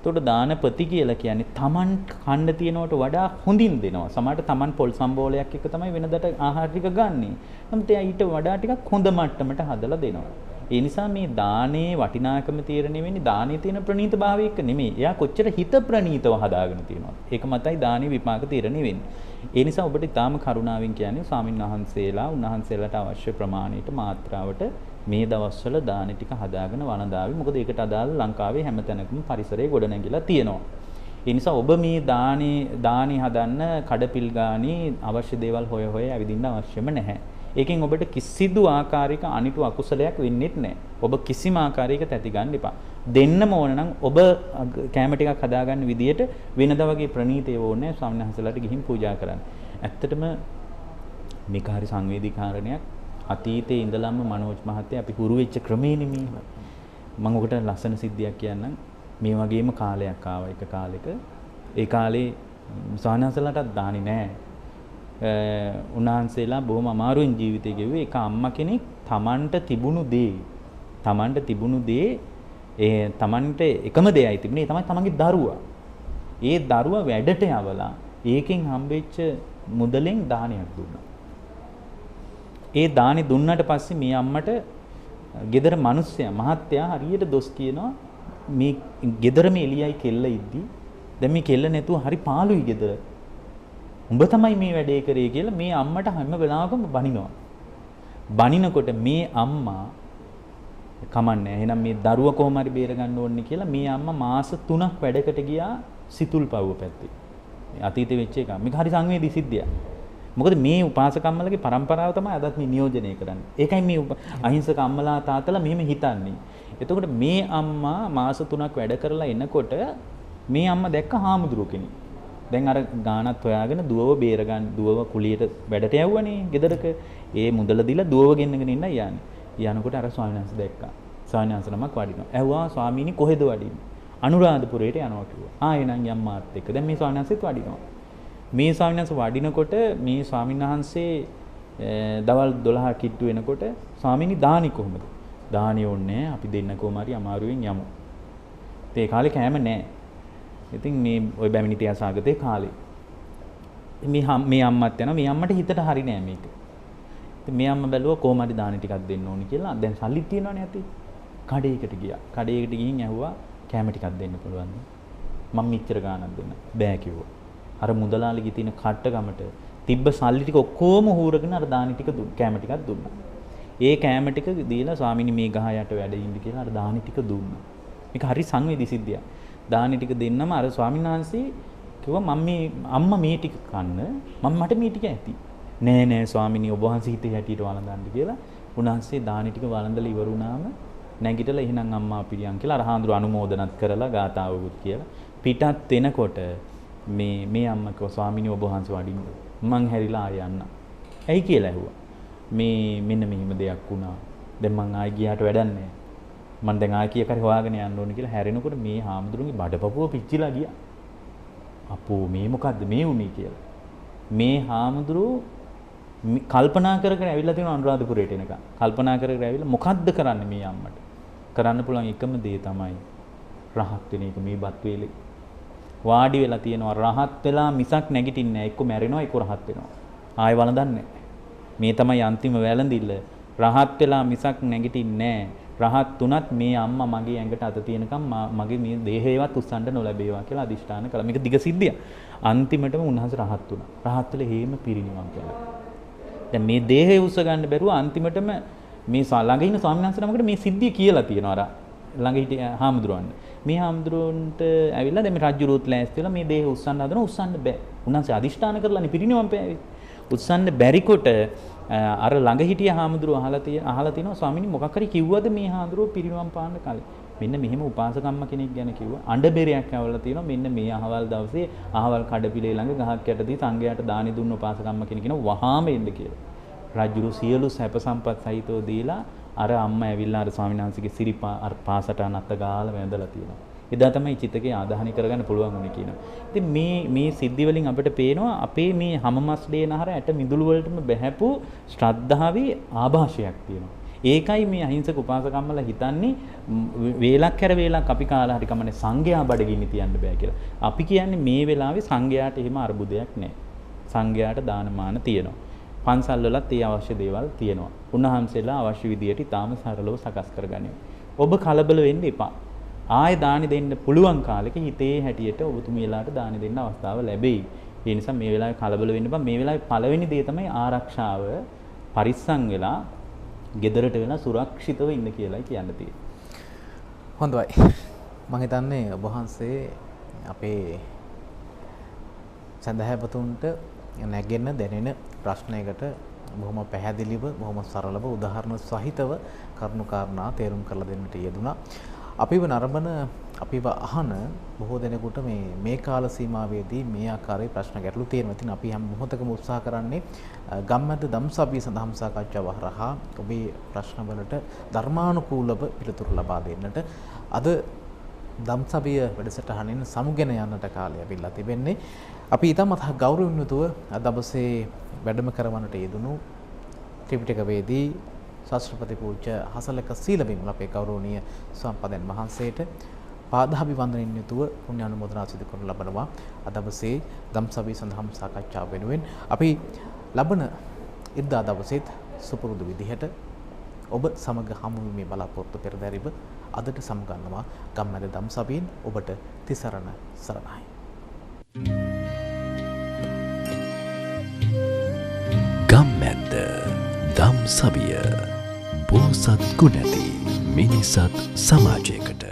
එතකොට දානපති කියලා කියන්නේ Taman කන්න තියනවට වඩා හොඳින් දෙනවා. සමහරට Taman පොල් සම්බෝලයක් එක තමයි වෙනදට ආහාර ටික ගන්නෙ. නමුත් එයා ඊට වඩා ටිකක් හොඳ මට්ටමට හදලා දෙනවා. ඒ නිසා මේ දානේ වටිනාකම තීරණය වෙන්නේ දානේ තියෙන ප්‍රණීත භාවය එක්ක නෙමෙයි. එයා කොච්චර හිත ප්‍රණීතව හදාගෙන තියෙනවද? ඒක මතයි දානේ විපාක තීරණය වෙන්නේ. ඒ නිසා ඔබට ඊටාම කරුණාවෙන් කියන්නේ ස්වාමින් වහන්සේලා උන්වහන්සේලාට අවශ්‍ය ප්‍රමාණයට මාත්‍රාවට මේ දවස්වල දානේ ටික හදාගෙන වළඳාවි. මොකද ඒකට අදාළ ලංකාවේ හැමතැනකම පරිසරය ගොඩනැගිලා තියෙනවා. ඒ නිසා ඔබ මේ දානේ හදන්න කඩපිල් ගානේ අවශ්‍ය දේවල් හොය ඇවිදින්න අවශ්‍යම නැහැ. ඒකෙන් ඔබට කිසිදු ආකාරයක අනිතු අකුසලයක් වෙන්නේ නැහැ. ඔබ කිසිම ආකාරයක තැති ගන්න එපා. දෙන්නම ඕන නම් ඔබ කැම ටිකක් හදාගන්න විදියට වෙනදා වගේ ප්‍රණීතය ඕනේ ස්වාමීන් වහන්සේලාට ගිහින් පූජා කරන්න. ඇත්තටම මේක හරි සංවේදී කාරණයක්. අතීතයේ ඉඳලම මනෝජ් මහත්තයා අපි හුරු වෙච්ච ක්‍රමේ නෙමෙයි. මම ඔකට ලස්සන සිද්ධියක් කියන්නම්. මේ වගේම කාලයක් ආවා එක කාලෙක. ඒ කාලේ ස්වාමීන් වහන්සේලාටත් දාන්නේ නැහැ. උන්වහන්සේලා බොහොම අමාරුවෙන් ජීවිතය ගෙවුවේ. ඒක අම්මා කෙනෙක් Tamanට තිබුණු දේ ඒ Tamanට එකම දෙයයි තිබුණේ. ඒ තමයි තමන්ගේ දරුවා. ඒ දරුවා වැඩට යවලා ඒකෙන් හම්බෙච්ච මුදලෙන් දානයක් දුන්නා. ඒ දානි දුන්නාට පස්සේ මේ අම්මට ගෙදර මිනිස්සයා මහත්තයා හරියට දොස් කියනවා මේ ගෙදරම එළියයි කෙල්ල ඉද්දි දැන් මේ කෙල්ල නැතුව හරි පාළුයි ගෙදර. උඹ තමයි මේ වැඩේ කරේ කියලා මේ අම්මට හැම වෙලාවකම බනිනවා. බනිනකොට මේ අම්මා කමන්නේ එහෙනම් මේ දරුවා කොහොම හරි බේර ගන්න ඕනේ කියලා මේ අම්මා මාස 3ක් වැඩකට ගියා සිතුල් පවුව පැත්තේ. මේ අතීතේ වෙච්ච එක. මේක හරි සංවේදී සිද්ධියක්. මොකද මේ උපාසකම්මලගේ પરම්පරාව තමයි අදත් මේ නියෝජනය කරන්නේ. ඒකයි මේ අහිංසක අම්මලා තාත්තලා මෙහෙම හිතන්නේ. එතකොට මේ අම්මා මාස 3ක් වැඩ කරලා එනකොට මේ අම්මා දැක්ක හාමුදුරුව කෙනෙක්. දැන් අර ගානත් හොයාගෙන දුවව බේර ගන්න දුවව කුලියට වැඩට යවුවනේ ගෙදරක. ඒ මුදල දීලා දුවව ගෙන්නගෙන ඉන්න යන්නේ. යනකොට අර ස්වාමීන් වහන්සේ දැක්කා. ස්වාමීන් වහන්සේ නමක් වඩිනවා. ඇහුවා ස්වාමීනි කොහෙද වඩින්නේ? අනුරාධපුරයට යනවා කිව්වා. එනං යම් මාත් එක්ක. දැන් මේ ස්වාමීන් වහන්සේත් වඩිනවා. මේ ස්වාමීන් වහන්සේ වඩිනකොට මේ ස්වාමීන් වහන්සේ දවල් 12 කිට්ටු වෙනකොට ස්වාමීනි දානි කොහොමද? දානි ඕනේ අපි දෙන්න කොහොම හරි අමාරුවෙන් යමු. ඒ කාලේ කෑම නැහැ. ඉතින් මේ ওই බැමිණි තියාසාගතේ කාලේ මේ අම්මත් යනවා. මේ අම්මට හිතට හරි නෑ මේක. ඉතින් මේ අම්මා බැලුවා කොහොම හරි දානි ටිකක් දෙන්න ඕනි කියලා. දැන් සල්ලිත් තියෙනවනේ ඇති. කඩේකට ගියා. කඩේකට ගිහින් ඇහුවා කෑම ටිකක් දෙන්න පුළුවන්ද? මම මෙච්චර ගාණක් දෙන්න බෑ කිව්වා. අර මුදලාලිගේ තියෙන කට්ටගමට තිබ්බ සල්ලි ටික ඔක්කොම හූරගෙන අර දානි ටික කෑම ටිකක් දුන්නා. ඒ කෑම ටික දීලා ස්වාමීනි මේ ගහ යට වැඩ ඉන්න කියලා අර දානි ටික දුන්නා. මේක හරි සංවේදී සිද්ධියක්. දානි ටික දෙන්නම අර ස්වාමීන් වහන්සේ කිව්වා මම මේ අම්මා මේ ටික කන්න මට මේ ටික ඇති. නෑ ස්වාමීනි ඔබ වහන්සේ හිතේ හැටියට වළඳන්න කියලා. උන්වහන්සේ දානි ටික වළඳලා ඉවර වුණාම නැගිටලා එහෙනම් අම්මා පිරියන් කියලා අර හාමුදුරු අනුමෝදනත් කරලා ගාතාවකුත් කියලා පිටත් වෙනකොට මේ අම්මා කිව්වා ස්වාමීනි ඔබ වහන්සේ වඩින්න මං හැරිලා ආය යන්න. ඇයි කියලා ඇහුවා. මෙන්න මෙහෙම දෙයක් වුණා. දැන් මං ආයි ගියාට වැඩක් නැහැ. මං දැන් ආයි කීයක් හරි හොයාගෙන යන්න ඕනේ කියලා හැරෙනකොට මේ හාමුදුරුවන්ගේ බඩපපුව පිච්චිලා ගියා. අපෝ මේ මොකද්ද මේ වුනේ කියලා. මේ හාමුදුරුවෝ කල්පනා කර කර ඇවිල්ලා තියෙනවා අනුරාධපුරයට එනකම්. කල්පනා කර කර ඇවිල්ලා මොකද්ද කරන්නේ මේ අම්මට? කරන්න පුළුවන් එකම දේ තමයි රහත් වෙන එක. මේ බත් වේලේ වාඩි වෙලා තියෙනවා රහත් වෙලා මිසක් නැගිටින්නේ නැහැ. එක්ක මැරෙනවා එක්ක රහත් වෙනවා. ආයෙ වළඳන්නේ නැහැ. මේ තමයි අන්තිම වැළඳිල්ල. රහත් වෙලා මිසක් නැගිටින්නේ නැහැ. රහත් තුනත් මේ අම්මා මගේ ඇඟට අත තියෙනකම් මගේ මේ දේහේවත් උස්සන්න නොලැබේවා කියලා අදිෂ්ඨාන කළා. මේක දිග සිද්ධියක්. අන්තිමටම උන්වහන්සේ රහත් වුණා. රහත් වෙලා හේම පිරිනිවන් කළා. දැන් මේ දේහය උස්ස ගන්න බැරුව අන්තිමටම මේ ළඟ ඉන්න ස්වාමීන් වහන්සේ නමකට මේ සිද්ධිය කියලා තියෙනවා අර ළඟ හිටිය හාමුදුරුවන්ට. මේ හාමුදුරුවන්ට ඇවිල්ලා දැන් මේ රජුරුත් ලෑස්ති වෙලා මේ දේහය උස්සන්න හදනවා. උස්සන්න බෑ. උන්වහන්සේ අදිෂ්ඨාන කරලානේ පිරිනිවන් පෑවේ. උස්සන්න බැරිකොට අර ළඟ හිටිය හාමුදුරුව අහලා තිනවා ස්වාමීනි මොකක් හරි කිව්වද මේ හාමුදුරුව පිරිනිවන් පාන්න කලින්. මෙන්න මෙහෙම උපාසකම්ම කෙනෙක් ගැන කිව්වා. අඬබෙරයක් ඇවලා තිනවා. මෙන්න මේ අහවල් දවසේ අහවල් කඩපිලේ ළඟ ගහක් යටදී සංඝයාට දානි දුන්න උපාසකම්ම කෙනෙක් කියන වහාම එන්න කියලා. රජුරු සියලු සැප සම්පත් සහිතව දීලා අර අම්මා ඇවිල්ලා අර ස්වාමීන් වහන්සේගේ සිරිපා අර පාසට අනත්ත ගාලා වැඳලා තියෙනවා. එදා තමයි චිතකේ ආදාහනය කරගන්න පුළුවන් වුණේ කියනවා. ඉතින් මේ සිද්ධි වලින් අපිට පේනවා අපේ මේ හැමමස් දේනහර ඇට මිදුළු වලටම බැහැපු ශ්‍රද්ධාවේ ආభాෂයක් තියෙනවා. ඒකයි මේ අහිංසක උපාසකම්මලා හිතන්නේ වේලක් හැර වේලක් අපි කාලා හරි කමන්නේ සංඝයා බඩගිනි තියන්න බෑ කියලා. අපි කියන්නේ මේ වෙලාවේ සංඝයාට එහෙම අරුබුදයක් නැහැ. සංඝයාට දානමාන තියෙනවා. පන්සල් වලත් ඒ අවශ්‍ය දේවල් තියෙනවා. උන්වහන්සේලා අවශ්‍ය විදියට ඊටාම සරලව සකස් කරගන්නවා. ඔබ කලබල වෙන්න එපා. ආයෙ දානි දෙන්න පුළුවන් කාලෙක හිතේ හැටියට ඔබතුමියලාට දානි දෙන්න අවස්ථාව ලැබෙයි. ඒ නිසා මේ වෙලාවේ කලබල වෙන්න එපා. මේ වෙලාවේ පළවෙනි දේ තමයි ආරක්ෂාව පරිස්සම් වෙලා ගෙදරට වෙලා සුරක්ෂිතව ඉන්න කියලායි කියන්න තියෙන්නේ. හොඳයි. මම හිතන්නේ ඔබ වහන්සේ අපේ සඳහාපතුන්ට නැගෙන දැනෙන ප්‍රශ්නයකට බොහොම පැහැදිලිව බොහොම සරලව උදාහරණ සහිතව කරුණු කාරණා තේරුම් කරලා දෙන්නට යෙදුණා. අපිව නරඹන අපිව අහන බොහෝ දෙනෙකුට මේ කාල සීමාවේදී මේ ආකාරයේ ප්‍රශ්න ගැටලු තියෙනවා. ඉතින් අපි හැම මොහොතකම උත්සාහ කරන්නේ ගම්මැද්ද ධම්සභිය සඳහම් සාකච්ඡාව හරහා ඔබේ ප්‍රශ්නවලට ධර්මානුකූලව පිළිතුරු ලබා දෙන්නට. අද දම්සභිය වැඩසටහනින් සමුගෙන යන්නට කාලය ලැබිලා තිබෙන්නේ. අපි ඊටමත් ගෞරවයෙන් යුතුව අද දවසේ වැඩම කරවන්නට යෙදුණු ත්‍රිපිටකවේදී ශාස්ත්‍රපති පූජ්‍ය හසලක සීලබිමල අපේ ගෞරවනීය ස්වාමීන් වහන්සේට පාදාභිවන්දනයෙන් යුතුව පුණ්‍ය අනුමෝදනා සිදු කරනු ලබනවා. අද දවසේ දම්සභිය සඳහා සාකච්ඡාව වෙනුවෙන් අපි ලබන ඉරිදා දවසේත් සුපුරුදු විදිහට ඔබ සමග හමු වීමේ බලාපොරොත්තු පෙරදැරිව අදට සමුගන්නවා ගම්මැද දම්සභියෙන්. ඔබට තිසරණ සරණයි. ගම්මැද්ද දම්සභිය පෝසත් ගුණැති මිනිසත් සමාජයකට